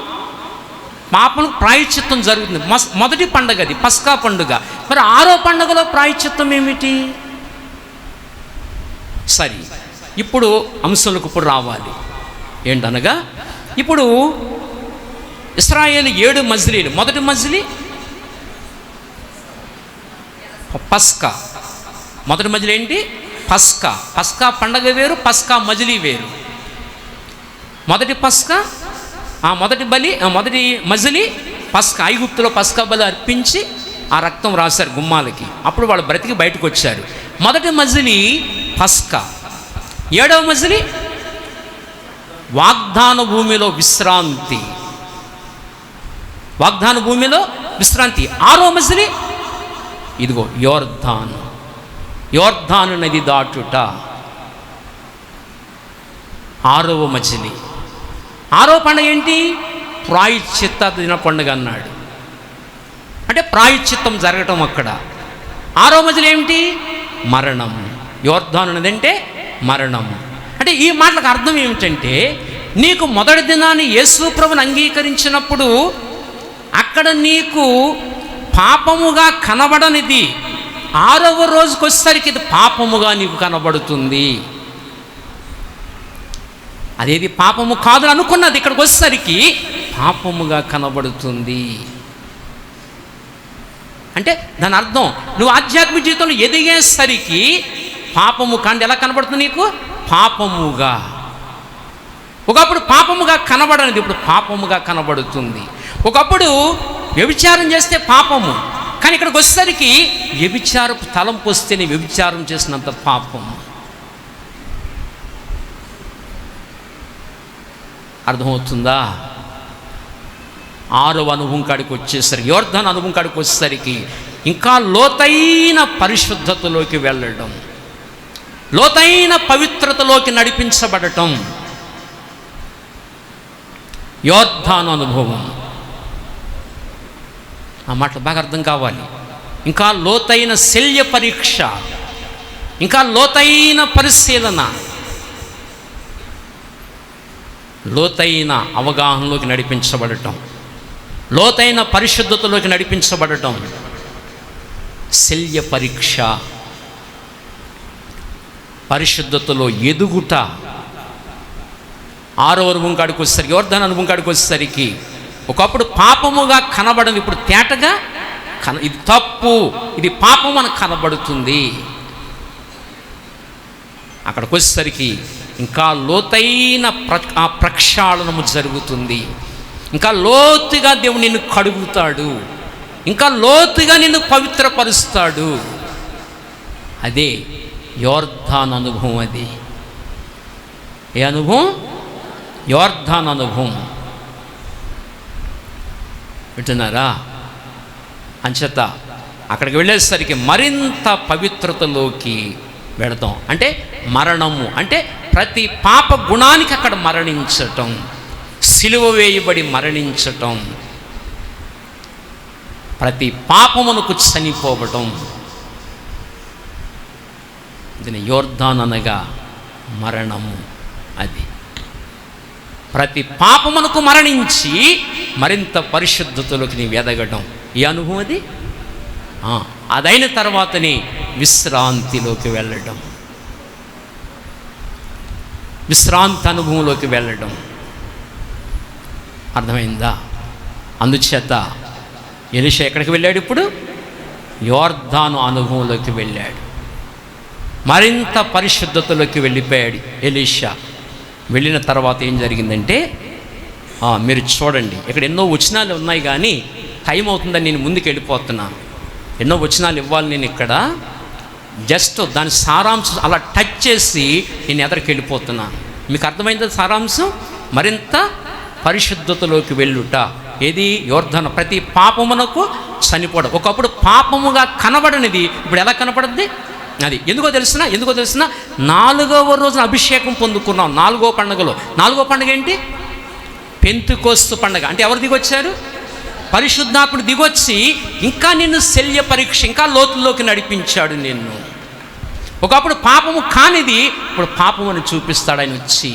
ప్రాయశ్చిత్తం జరుగుతుంది. మొదటి పండుగ అది, పస్కా పండుగ. మరి 6వ పండుగలో ప్రాయశ్చిత్తం ఏమిటి? సరే, ఇప్పుడు అంశాలకు ఇప్పుడు రావాలి. ఏంటనగా, ఇప్పుడు ఇశ్రాయేలు 7 మజిలీలు. మొదటి మజిలీ పస్కా. మొదటి మజిలీ ఏంటి? పస్కా. పస్కా పండగ వేరు, పస్కా మజిలీ వేరు. మొదటి పస్కా, మొదటి మజిలీ పస్కా. ఐగుప్తులో పస్కా బలి అర్పించి ఆ రక్తం రాశారు గుమ్మాలకి. అప్పుడు వాళ్ళు బ్రతికి బయటకు వచ్చారు. మొదటి మజిలీ పస్కా. 7వ మజిలీ వాగ్దాన భూమిలో విశ్రాంతి. వాగ్దాన భూమిలో విశ్రాంతి. 6వ మజిలీ ఇదిగో యోర్దాను. యోర్దాను నది దాటుట 6వ మజిలీ. 6వ పండుగ ఏంటి? ప్రాయశ్చిత్త దిన పండుగ అన్నాడు. అంటే ప్రాయశ్చిత్తం జరగటం అక్కడ. 6వ మజిలీ ఏమిటి? మరణము. యోర్దాను నది అంటే మరణము. అంటే ఈ మాటలకు అర్థం ఏమిటంటే, నీకు మొదటి దినాన్ని యేసు ప్రభువుని అంగీకరించినప్పుడు అక్కడ నీకు పాపముగా కనబడనిది 6వ రోజుకి వచ్చేసరికి ఇది పాపముగా నీకు కనబడుతుంది. అదేది పాపము కాదు అనుకున్నది ఇక్కడికి వచ్చేసరికి పాపముగా కనబడుతుంది. అంటే దాని అర్థం, నువ్వు ఆధ్యాత్మిక జీవితంలో ఎదిగేసరికి పాపము కాండి ఎలా కనబడుతుంది నీకు? పాపముగా. ఒకప్పుడు పాపముగా కనబడనిది ఇప్పుడు పాపముగా కనబడుతుంది. ఒకప్పుడు వ్యభిచారం చేస్తే పాపము, కానీ ఇక్కడికి వచ్చేసరికి వ్యభిచారపు తలంపు వస్తేనే వ్యభిచారం చేసినంత పాపం. అర్థమవుతుందా? 6వ అనుభవం కాడికి వచ్చేసరికి, యోర్దాను అనుభవం కాడికి వచ్చేసరికి ఇంకా లోతైన పరిశుద్ధతలోకి వెళ్ళడం, లోతైన పవిత్రతలోకి నడిపించబడటం యోర్దాను అనుభవం. ఆ మాటలు బాగా అర్థం కావాలి. ఇంకా లోతైన శల్య పరీక్ష, ఇంకా లోతైన పరిశీలన, లోతైన అవగాహనలోకి నడిపించబడటం, లోతైన పరిశుద్ధతలోకి నడిపించబడటం శల్య పరీక్ష. పరిశుద్ధతలో ఎదుగుట. 6వ అనుభవం కాడికి వచ్చేసరికి, యోర్దాను అనుభవం కాడికి వచ్చేసరికి ఒకప్పుడు పాపముగా కనబడదు, ఇప్పుడు తేటగా ఇది తప్పు, ఇది పాపం అని కనబడుతుంది. అక్కడికి వచ్చేసరికి ఇంకా లోతైన ప్రక్షాళనము జరుగుతుంది. ఇంకా లోతుగా దేవుడు నిన్ను కడుగుతాడు, ఇంకా లోతుగా నిన్ను పవిత్రపరుస్తాడు. అదే యోర్దాను అనుభవం. అది ఏ అనుభవం? యోర్దాను అనుభవం. వింటున్నారా? అంచేత అక్కడికి వెళ్ళేసరికి మరింత పవిత్రతలోకి వెళతాం. అంటే మరణము అంటే ప్రతి పాప గుణానికి అక్కడ మరణించటం, సిలువ వేయబడి మరణించటం, ప్రతి పాపమునకు చనిపోవటం. దీని యోర్దాను అనగా మరణము. అది ప్రతి పాపమునకు మరణించి మరింత పరిశుద్ధతలోకి నీవు ఎదగడం ఈ అనుభవం. అది అదైన తర్వాతనే విశ్రాంతిలోకి వెళ్ళడం, విశ్రాంతి అనుభవంలోకి వెళ్ళడం. అర్థమైందా? అందుచేత ఎలీషా ఎక్కడికి వెళ్ళాడు? ఇప్పుడు యోర్దాను అనుభవంలోకి వెళ్ళాడు, మరింత పరిశుద్ధతలోకి వెళ్ళిపోయాడు ఎలీషా. వెళ్ళిన తర్వాత ఏం జరిగిందంటే, మీరు చూడండి, ఇక్కడ ఎన్నో వచనాలు ఉన్నాయి కానీ టైం అవుతుందని నేను ముందుకు వెళ్ళిపోతున్నాను. ఎన్నో వచనాలు ఇవ్వాలి నేను ఇక్కడ, జస్ట్ దాని సారాంశం అలా టచ్ చేసి నేను ఎదరికి వెళ్ళిపోతున్నాను. మీకు అర్థమైందా సారాంశం? మరింత పరిశుద్ధతలోకి వెళ్ళుట. ఏది? యోర్దాను. ప్రతి పాపమునకు చనిపోవడం. ఒకప్పుడు పాపముగా కనబడనిది ఇప్పుడు ఎలా కనపడుద్ది? అది ఎందుకో తెలిసిన 4వ రోజున అభిషేకం పొందుకున్నాం. 4వ పండుగలో. 4వ పండుగ ఏంటి? పెంతెకోస్తు పండుగ. అంటే ఎవరు దిగొచ్చారు? పరిశుద్ధాత్ముడు దిగొచ్చి ఇంకా నిన్ను శల్య పరీక్ష, ఇంకా లోతుల్లోకి నడిపించాడు నిన్ను. ఒకప్పుడు పాపము కానిది ఇప్పుడు పాపముని చూపిస్తాడు ఆయన వచ్చి.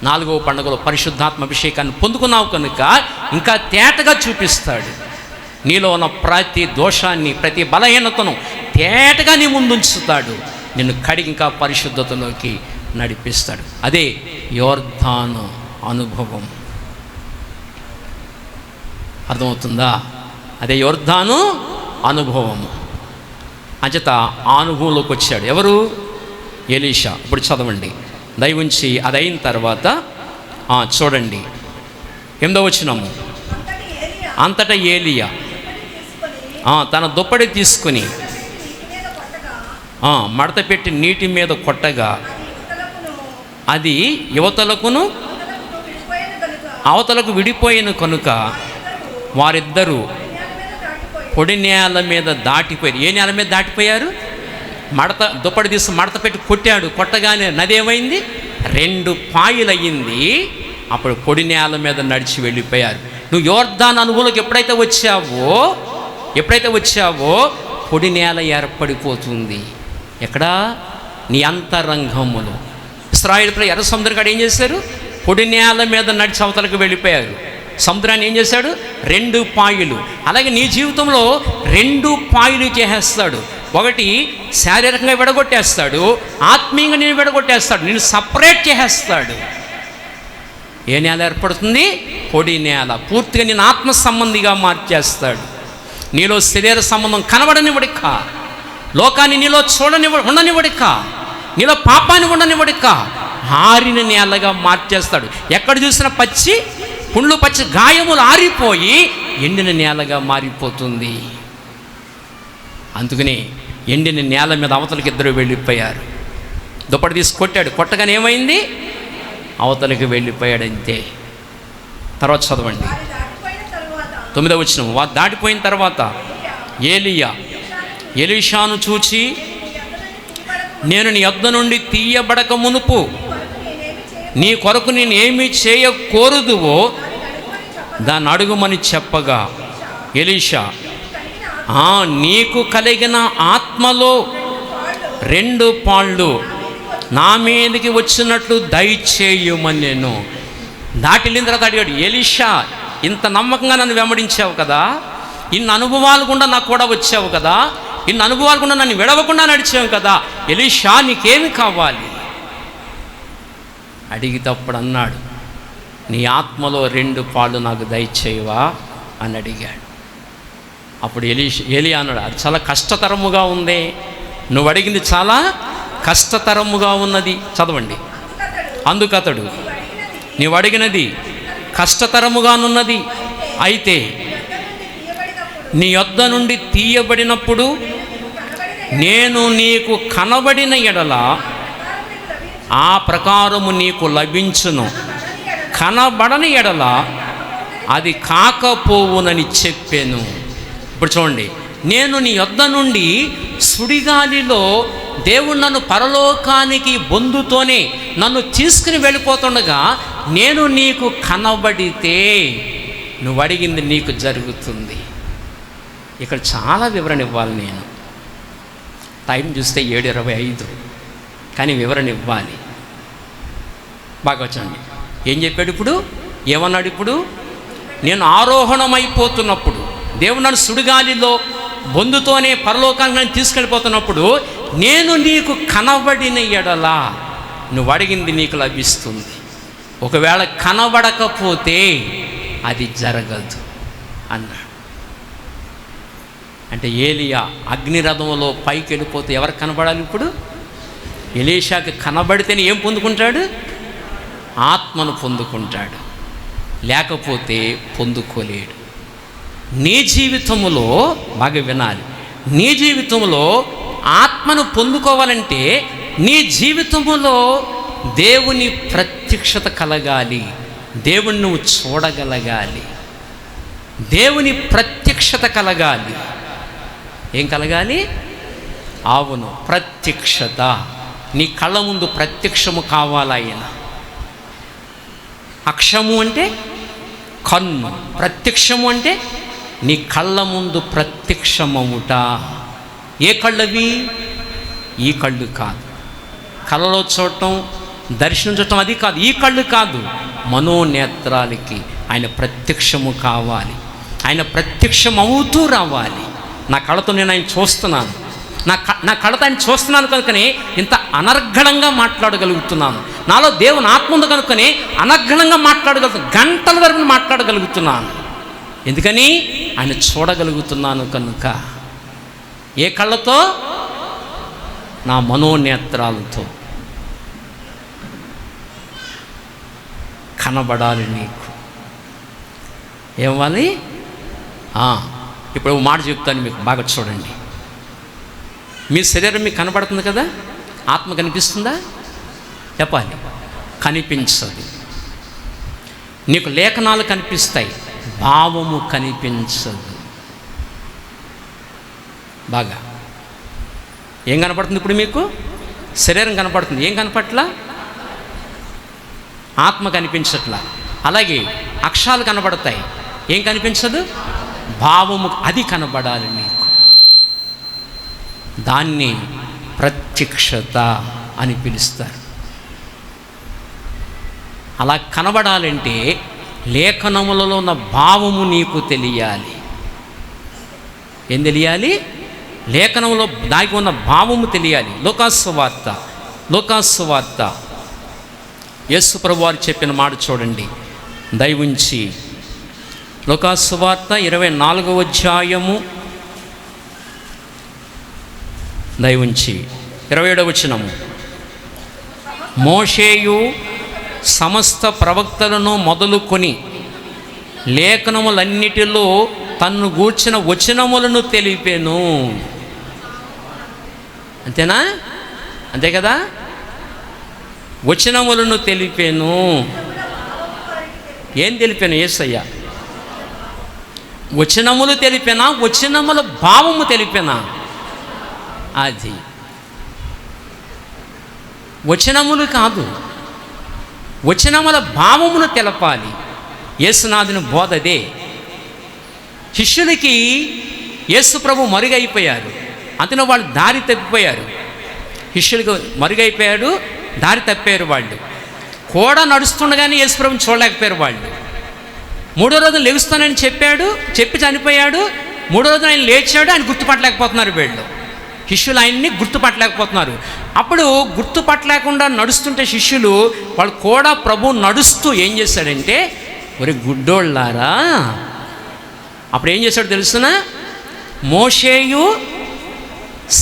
4వ పండుగలో పరిశుద్ధాత్మ అభిషేకాన్ని పొందుకున్నావు కనుక ఇంకా తేటగా చూపిస్తాడు. నీలో ఉన్న ప్రతి దోషాన్ని, ప్రతి బలహీనతను తేటగా నీ ముందుంచుతాడు. నిన్ను కడిగి ఇంకా పరిశుద్ధతలోకి నడిపిస్తాడు. అదే యోర్దాను అనుభవం. అర్థమవుతుందా? అదే యోర్దాను అనుభవము. అంచేత ఆ అనుభవంలోకి వచ్చాడు ఎవరు? ఎలీషా. ఇప్పుడు చదవండి దయవుంచి. అదైన తర్వాత చూడండి 8వ వచనము. అంతటా ఏలియా తన దుప్పటి తీసుకుని మడత పెట్టి నీటి మీద కొట్టగా అది యువతలకును అవతలకు విడిపోయిన కనుక వారిద్దరూ పొడి నేల మీద దాటిపోయారు. ఏ నేల మీద దాటిపోయారు? దుప్పటి తీసి మడత పెట్టి కొట్టాడు. కొట్టగానే నది ఏమైంది? 2 పాయలయ్యింది. అప్పుడు పొడి నేల మీద నడిచి వెళ్ళిపోయారు. నువ్వు యోర్దాను అనుభవంలోకి ఎప్పుడైతే వచ్చావో పొడి నేల ఏర్పడిపోతుంది. ఎక్కడా? నీ అంతరంగములో. ఇశ్రాయేలు ప్రజలు ఎర్ర సముద్రం కాడ ఏం చేశారు? పొడి నేల మీద నడిచి అవతలకు వెళ్ళిపోయారు. సముద్రాన్ని ఏం చేశాడు? 2 పాయలు. అలాగే నీ జీవితంలో 2 పాయలు చేసేస్తాడు. ఒకటి శారీరకంగా విడగొట్టేస్తాడు, ఆత్మీయంగా నేను విడగొట్టేస్తాడు, నేను సపరేట్ చేసేస్తాడు. ఏ నేల ఏర్పడుతుంది? పొడి నేల. పూర్తిగా నేను ఆత్మ సంబంధిగా మార్చేస్తాడు. నీలో శరీర సంబంధం కనబడనివ్వడిక, లోకాన్ని నీలో ఉండనివ్వడిక, నీలో పాపాన్ని ఉండనివ్వడిక, ఆరిన నేలగా మార్చేస్తాడు. ఎక్కడ చూసినా పుండ్లు పచ్చి గాయములు ఆరిపోయి ఎండిన నేలగా మారిపోతుంది. అందుకని ఎండిన నేల మీద అవతలకి 2 వెళ్ళిపోయారు. దుప్పటి తీసి కొట్టాడు. కొట్టగానే ఏమైంది? అవతలకి వెళ్ళిపోయాడు. అంతే. తర్వాత చదవండి 9వ వచనం. వారు దాటిపోయిన తర్వాత ఏలియా ఎలీషాను చూచి, నేను నీ యొద్ద నుండి తీయబడక మునుపు నీ కొరకు నేను ఏమి చేయకూడదువో దాన్ని అడుగుమని చెప్పగా ఎలీషా, నీకు కలిగిన ఆత్మలో 2 పాళ్ళు నా మీదకి వచ్చినట్లు దయచేయమని నేను. దాటిల్లిన తర్వాత అడిగాడు, ఎలీషా, ఇంత నమ్మకంగా నన్ను వెంబడించావు కదా, ఇన్ని అనుభవాలు కూడా నాకు కూడా వచ్చావు కదా, ఇన్ని అనుభవాలు కూడా నన్ను విడవకుండా నడిచావు కదా, ఎలీషా నీకేమి కావాలి అడిగితప్పుడు అన్నాడు, నీ ఆత్మలో 2 పాళ్ళు నాకు దయచేయవా అని అడిగాడు. అప్పుడు ఏలియా అన్నాడు, అది చాలా కష్టతరముగా ఉంది, నువ్వు అడిగింది చాలా కష్టతరముగా ఉన్నది. చదవండి. అందుకతడు, నీవు అడిగినది కష్టతరముగానున్నది, అయితే నీ యొద్ద నుండి తీయబడినప్పుడు నేను నీకు కనబడిన ఎడల ఆ ప్రకారము నీకు లభించును, కనబడని ఎడల అది కాకపోవునని చెప్పాను. ఇప్పుడు చూడండి, నేను నీ యొద్ద నుండి సుడిగాలిలో దేవుడు నన్ను పరలోకానికి బొందుతోనే నన్ను తీసుకుని వెళ్ళిపోతుండగా నేను నీకు కనబడితే నువ్వు అడిగింది నీకు జరుగుతుంది. ఇక్కడ చాలా వివరణ ఇవ్వాలి. నేను టైం చూస్తే 7:25, కానీ వివరణ ఇవ్వాలి. బాగా వచ్చండి. ఏం చెప్పాడు ఇప్పుడు? ఏమన్నాడు ఇప్పుడు? నేను ఆరోహణమైపోతున్నప్పుడు, దేవుడు నన్ను సుడిగాలిలో బొందుతోనే పరలోకానికి తీసుకెళ్ళిపోతున్నప్పుడు నేను నీకు కనబడిన ఎడల నువ్వు అడిగింది నీకు లభిస్తుంది, ఒకవేళ కనబడకపోతే అది జరగదు అన్నాడు. అంటే ఏలియా అగ్నిరథంలో పైకి వెళ్ళిపోతే ఎవరికి కనబడాలి? ఇప్పుడు ఎలీషాకి కనబడితేనే ఏం పొందుకుంటాడు? ఆత్మను పొందుకుంటాడు, లేకపోతే పొందుకోలేడు. నీ జీవితంలో బాగా వినాలి, నీ జీవితంలో ఆత్మను పొందుకోవాలంటే నీ జీవితంలో దేవుని ప్రత్యక్షత కలగాలి, దేవుని నువ్వు చూడగలగాలి, దేవుని ప్రత్యక్షత కలగాలి. ఏం కలగాలి? అవును, ప్రత్యక్షత. నీ కళ్ళ ముందు ప్రత్యక్షము కావాలయన. అక్షము అంటే కన్ను, ప్రత్యక్షము అంటే నీ కళ్ళ ముందు ప్రత్యక్షమవుట. ఏ కళ్ళవి? ఈ కళ్ళు కాదు, కళ్ళలో చూడటం, దర్శనం చూడటం అది కాదు, ఈ కళ్ళు కాదు, మనోనేత్రాలకి ఆయన ప్రత్యక్షము కావాలి. ఆయన ప్రత్యక్షం అవుతూ రావాలి. నా కళ్ళతో నేను ఆయన చూస్తున్నాను, నా కళ్ళతో ఆయన చూస్తున్నాను కనుకనే ఇంత అనర్గళంగా మాట్లాడగలుగుతున్నాను. నాలో దేవుని ఆత్మ ఉంది కనుకనే అనర్గళంగా మాట్లాడగలుగుతున్నాను, గంటల వరకు మాట్లాడగలుగుతున్నాను. ఎందుకని? ఆయన చూడగలుగుతున్నాను కనుక. ఏ కళ్ళతో? నా మనోనేత్రాలతో. కనబడాలి నీకు. ఏమవ్వాలి? ఇప్పుడు మాట చెప్తాను మీకు, బాగా చూడండి. మీ శరీరం మీకు కనబడుతుంది కదా, ఆత్మ కనిపిస్తుందా? చెప్పాలి. కనిపించదు. నీకు లేఖనాలు కనిపిస్తాయి, భావము కనిపించదు. బాగా ఏం కనపడుతుంది ఇప్పుడు మీకు? శరీరం కనపడుతుంది, ఏం కనపట్లా? ఆత్మ కనిపించట్లా. అలాగే అక్షరాలు కనబడతాయి, ఏం కనిపించదు? భావము. అది కనబడాలి నీకు. దాన్ని ప్రత్యక్షత అని పిలుస్తారు. అలా కనబడాలంటే లేఖనములలో ఉన్న భావము నీకు తెలియాలి. ఏం తెలియాలి? లేఖనంలో దాగి ఉన్న భావము తెలియాలి. లోకాసు వార్త యేసు ప్రభు వారు చెప్పిన మాట చూడండి, దయవుంచి. లోకాసు వార్త 24వ అధ్యాయము దయవుంచి 27వ వచనము. మోషేయు సమస్త ప్రవక్తలను మొదలుకొని లేఖనములన్నిటిలో తన్ను గూర్చిన వచనములను తెలిపాను. అంతేనా? అంతే కదా. వచనములను తెలిపాను. ఏం తెలిపాను యేసయ్య? వచనములు తెలిపినా, వచనముల భావము తెలిపినా. అది వచనములు కాదు, వచనముల భావమును తెలపాలి. యేసునాథుని బోధ అదే. శిష్యులకి యేసు ప్రభు మరుగైపోయారు, అందులో వాళ్ళు దారి తప్పిపోయారు. శిష్యులకు మరుగైపోయాడు, దారి తప్పారు. వాళ్ళు కూడా నడుస్తుండగానే యేసు ప్రభుని చూడలేకపోయారు. వాళ్ళు మూడో రోజు లెగుస్తానని చెప్పి చనిపోయాడు. మూడో రోజు ఆయన లేచాడు, ఆయన గుర్తుపట్టలేకపోతున్నారు. వీళ్ళు శిష్యులు ఆయన్ని గుర్తుపట్టలేకపోతున్నారు. అప్పుడు గుర్తుపట్టలేకుండా నడుస్తుంటే శిష్యులు వాళ్ళు కూడా ప్రభు నడుస్తూ ఏం చేశాడంటే, ఒరే గుడ్డోళ్ళారా. అప్పుడు ఏం చేశాడు తెలుసునా? మోషేయు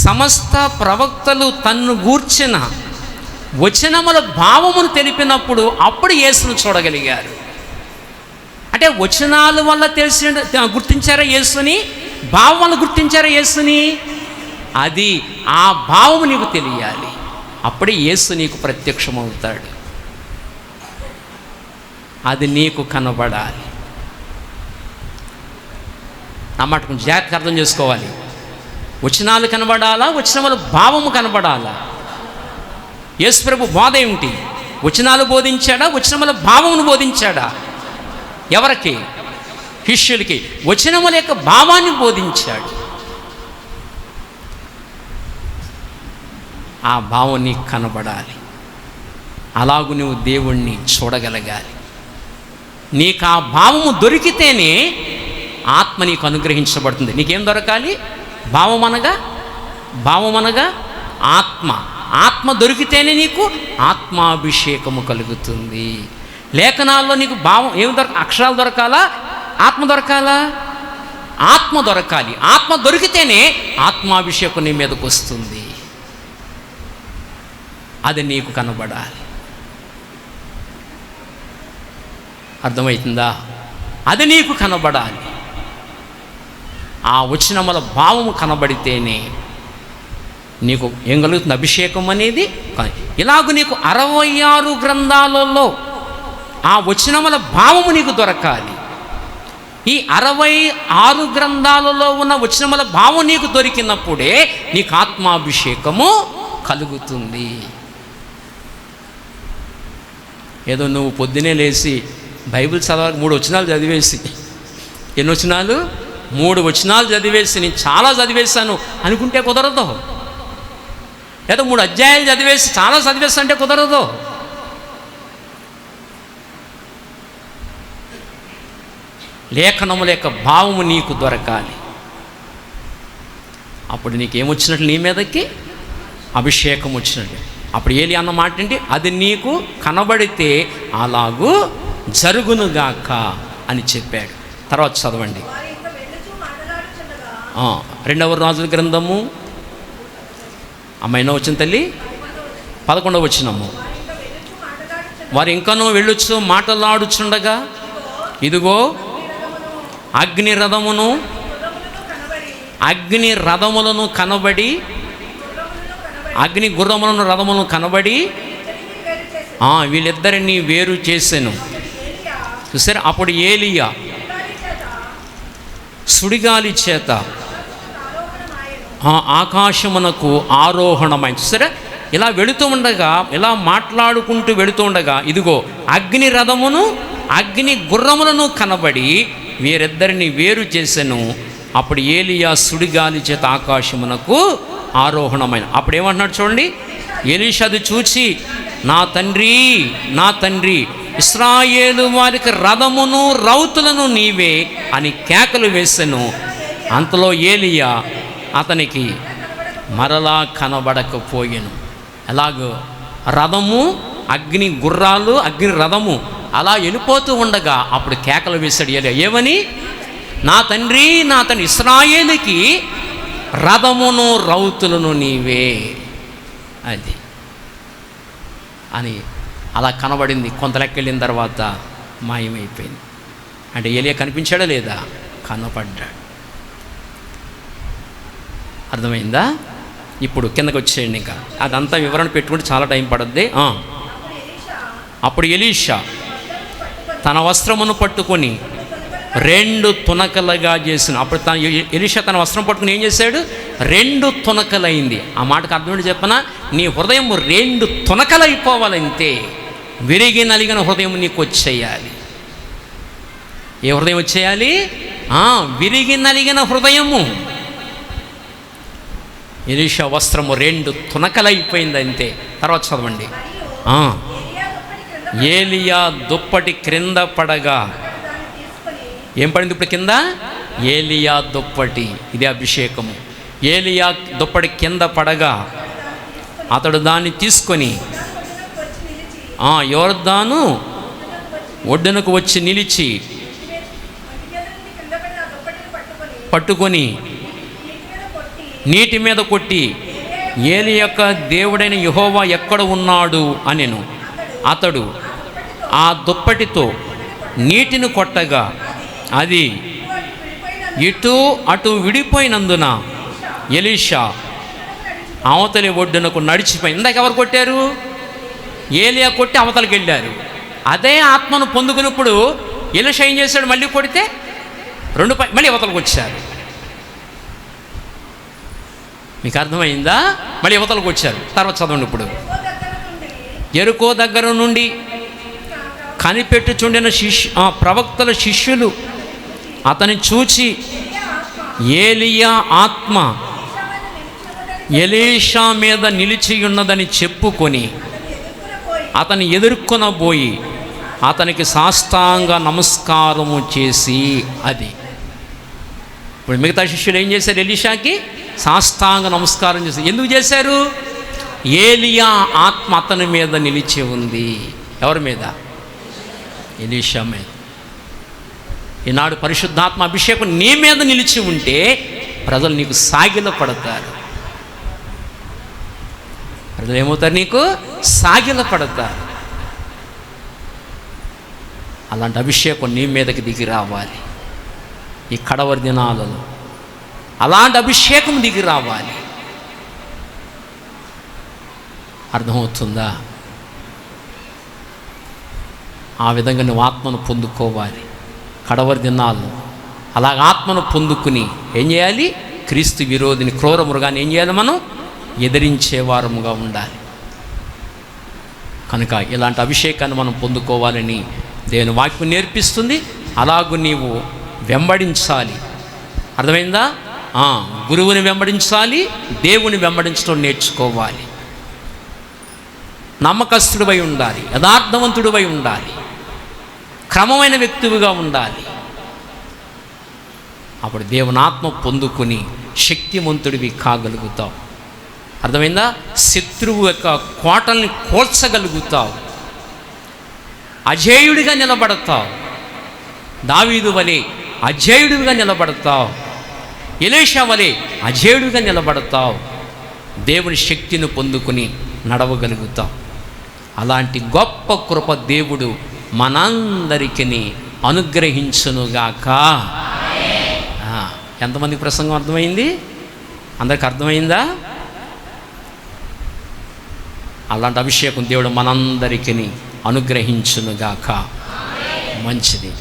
సమస్త ప్రవక్తలు తన్ను గూర్చిన వచనముల భావమును తెలిపినప్పుడు అప్పుడు యేసును చూడగలిగారు. అంటే వచనాల వల్ల గుర్తించారా యేసుని? భావం వల్ల గుర్తించారా యేసుని? అది ఆ భావము నీకు తెలియాలి, అప్పుడే యేసు నీకు ప్రత్యక్షమవుతాడు. అది నీకు కనబడాలి. నా మాట కొంచెం జాగ్రత్తగా అర్థం చేసుకోవాలి. వచనాలు కనబడాలా, వచనముల భావము కనబడాలా? యేసు ప్రభు బోధ ఏమిటి? వచనాలు బోధించాడా, వచనముల భావమును బోధించాడా? ఎవరికి? శిష్యులకి వచనముల యొక్క భావాన్ని బోధించాడు. ఆ భావం నీకు కనబడాలి, అలాగూ నువ్వు దేవుణ్ణి చూడగలగాలి. నీకు ఆ భావము దొరికితేనే ఆత్మ నీకు అనుగ్రహించబడుతుంది. నీకేం దొరకాలి? భావమనగా ఆత్మ. ఆత్మ దొరికితేనే నీకు ఆత్మాభిషేకము కలుగుతుంది. లేఖనాల్లో నీకు భావం ఏమి అక్షరాలు దొరకాలా, ఆత్మ దొరకాలా? ఆత్మ దొరకాలి. ఆత్మ దొరికితేనే ఆత్మాభిషేకం నీ మీదకు వస్తుంది. అది నీకు కనబడాలి. అర్థమవుతుందా? అది నీకు కనబడాలి. ఆ వచనముల భావము కనబడితేనే నీకు ఏం కలుగుతుంది? అభిషేకం అనేది. ఇలాగ నీకు 66 గ్రంథాలలో ఆ వచనముల భావము నీకు దొరకాలి. ఈ 66 గ్రంథాలలో ఉన్న వచనముల భావం నీకు దొరికినప్పుడే నీకు ఆత్మాభిషేకము కలుగుతుంది. ఏదో నువ్వు పొద్దునే లేచి బైబిల్ చదవాలి 3 వచనాలు చదివేసి, ఎన్ని వచనాలు? 3 వచనాలు చదివేసి నేను చాలా చదివేశాను అనుకుంటే కుదరదు. ఏదో 3 అధ్యాయాలు చదివేసి చాలా చదివేస్తా అంటే కుదరదు. లేఖనముల యొక్క భావము నీకు దొరకాలి. అప్పుడు నీకేమొచ్చినట్లు? నీ మీదకి అభిషేకం వచ్చినట్టు. అప్పుడు ఏలి అన్న మాట ఏంటి? అది నీకు కనబడితే అలాగూ జరుగునుగాక అని చెప్పాడు. తర్వాత చదవండి. 2వ రాజుల గ్రంథము అమ్మాయినా వచ్చిన తల్లి 11వ వచనము. వారు ఇంకనూ వెళ్ళొచ్చు మాటలాడుచుండగా ఇదిగో అగ్ని రథములను కనబడి అగ్ని గుర్రములను రథములను కనబడి వీళ్ళిద్దరిని వేరు చేసెను. చూసారా? అప్పుడు ఏలియా సుడిగాలి చేత ఆకాశమునకు ఆరోహణమైంది. చూసారా? ఇలా వెళుతూ ఉండగా, ఇలా మాట్లాడుకుంటూ వెళుతూ ఉండగా ఇదిగో అగ్ని రథమును అగ్ని గుర్రములను కనబడి వీరిద్దరిని వేరు చేసెను. అప్పుడు ఏలియా సుడిగాలి చేత ఆకాశమునకు ఆరోహణమైన. అప్పుడు ఏమంటున్నాడు చూడండి. ఎలీషా అది చూచి నా తండ్రి ఇశ్రాయేలు వారికి రథమును రౌతులను నీవే అని కేకలు వేసెను. అంతలో ఏలియా అతనికి మరలా కనబడకపోయెను. ఎలాగో రథము అగ్ని గుర్రాలు అగ్ని రథము అలా వెళ్ళిపోతూ ఉండగా అప్పుడు కేకలు వేశాడు ఏలియా. ఏమని? నా తండ్రి ఇశ్రాయేలుకి రథమును రౌతులను నీవే అది అని అలా కనబడింది. కొంత లెక్కెళ్ళిన తర్వాత మాయమైపోయింది. అంటే ఏలియా కనిపించాడా లేదా? కనపడ్డాడు. అర్థమైందా? ఇప్పుడు కిందకి వచ్చేయండి. ఇంకా అదంతా వివరణ పెట్టుకుంటే చాలా టైం పడుద్ది. అప్పుడు ఎలీషా తన వస్త్రమును పట్టుకొని 2 తునకలుగా చేసిన. అప్పుడు ఎలీషా తన వస్త్రం పట్టుకుని ఏం చేశాడు? 2 తునకలైంది. ఆ మాటకు అర్థం ఏంటి చెప్పనా? నీ హృదయం 2 తునకలైపోవాలంతే. విరిగి నలిగిన హృదయం నీకు వచ్చేయాలి. ఏ హృదయం వచ్చేయాలి? విరిగి నలిగిన హృదయము. ఎలీషా వస్త్రము 2 తునకలైపోయింది అంతే. తర్వాత చదవండి. ఏలియా దుప్పటి క్రింద పడగా, ఏం పడింది ఇప్పుడు కింద? ఏలియా దుప్పటి. ఇది అభిషేకము. ఏలియా దుప్పటి కింద పడగా అతడు దాన్ని తీసుకొని యోర్దాను ఒడ్డునకు వచ్చి నిలిచి పట్టుకొని నీటి మీద కొట్టి, ఏలి యొక్క దేవుడైన యెహోవా ఎక్కడ ఉన్నాడు అనెను. అతడు ఆ దుప్పటితో నీటిని కొట్టగా అది ఇటు అటు విడిపోయినందున ఎలీషా అవతలి ఒడ్డునకు నడిచిపోయి. ఇందాక ఎవరు కొట్టారు? ఏలియా కొట్టి అవతలికి వెళ్ళారు. అదే ఆత్మను పొందుకున్నప్పుడు ఎలీషా ఏం చేశాడు? మళ్ళీ కొడితే 2 మళ్ళీ అవతలకు వచ్చారు. మీకు అర్థమైందా? మళ్ళీ అవతలకు వచ్చారు. తర్వాత చదవండి. ఇప్పుడు యెరికో దగ్గర నుండి కనిపెట్టుచుండిన ప్రవక్తల శిష్యులు అతని చూచి, ఏలియా ఆత్మ ఎలీషా మీద నిలిచి ఉన్నదని చెప్పుకొని అతని ఎదుర్కొనబోయి అతనికి సాష్టాంగ నమస్కారము చేసి, అది ఇప్పుడు మిగతా శిష్యులు ఏం చేశారు? ఎలీషాకి సాష్టాంగ నమస్కారం చేశారు. ఎందుకు చేశారు? ఏలియా ఆత్మ అతని మీద నిలిచి ఉంది. ఎవరి మీద? ఎలీషా మీద. ఈనాడు పరిశుద్ధాత్మ అభిషేకం నీ మీద నిలిచి ఉంటే ప్రజలు నీకు సాగిల పడతారు. ప్రజలు ఏమవుతారు? నీకు సాగిల పడతారు. అలాంటి అభిషేకం నీ మీదకి దిగి రావాలి. ఈ కడవరి దినాలలో అలాంటి అభిషేకం దిగి రావాలి. అర్థమవుతుందా? ఆ విధంగా నువ్వు ఆత్మను పొందుకోవాలి. కడవరి దినాల్లో అలాగ ఆత్మను పొందుకుని ఏం చేయాలి? క్రీస్తు విరోధిని, క్రూర మృగాన్ని ఏం చేయాలి? మనం ఎదిరించేవారముగా ఉండాలి. కనుక ఇలాంటి అభిషేకాన్ని మనం పొందుకోవాలని దేవుని వాక్యం నేర్పిస్తుంది. అలాగూ నీవు వెంబడించాలి. అర్థమైందా? గురువుని వెంబడించాలి, దేవుని వెంబడించడం నేర్చుకోవాలి. నమ్మకస్తుడివై ఉండాలి, యథార్థవంతుడివై ఉండాలి, క్రమమైన వ్యక్తివిగా ఉండాలి. అప్పుడు దేవుని ఆత్మ పొందుకుని శక్తిమంతుడివి కాగలుగుతావు. అర్థమైందా? శత్రువు యొక్క కోటల్ని కోల్చగలుగుతావు. అజేయుడిగా నిలబడతావు. దావీదు వలె అజేయుడిగా నిలబడతావు. ఎలీషా వలె అజేయుడిగా నిలబడతావు. దేవుని శక్తిని పొందుకుని నడవగలుగుతావు. అలాంటి గొప్ప కృప దేవుడు మనందరికీ అనుగ్రహించునుగాక. ఎంతమందికి ప్రసంగం అర్థమైంది? అందరికి అర్థమైందా? అలాంటి అభిషేకం దేవుడు మనందరికీ అనుగ్రహించునుగాక. మంచిది.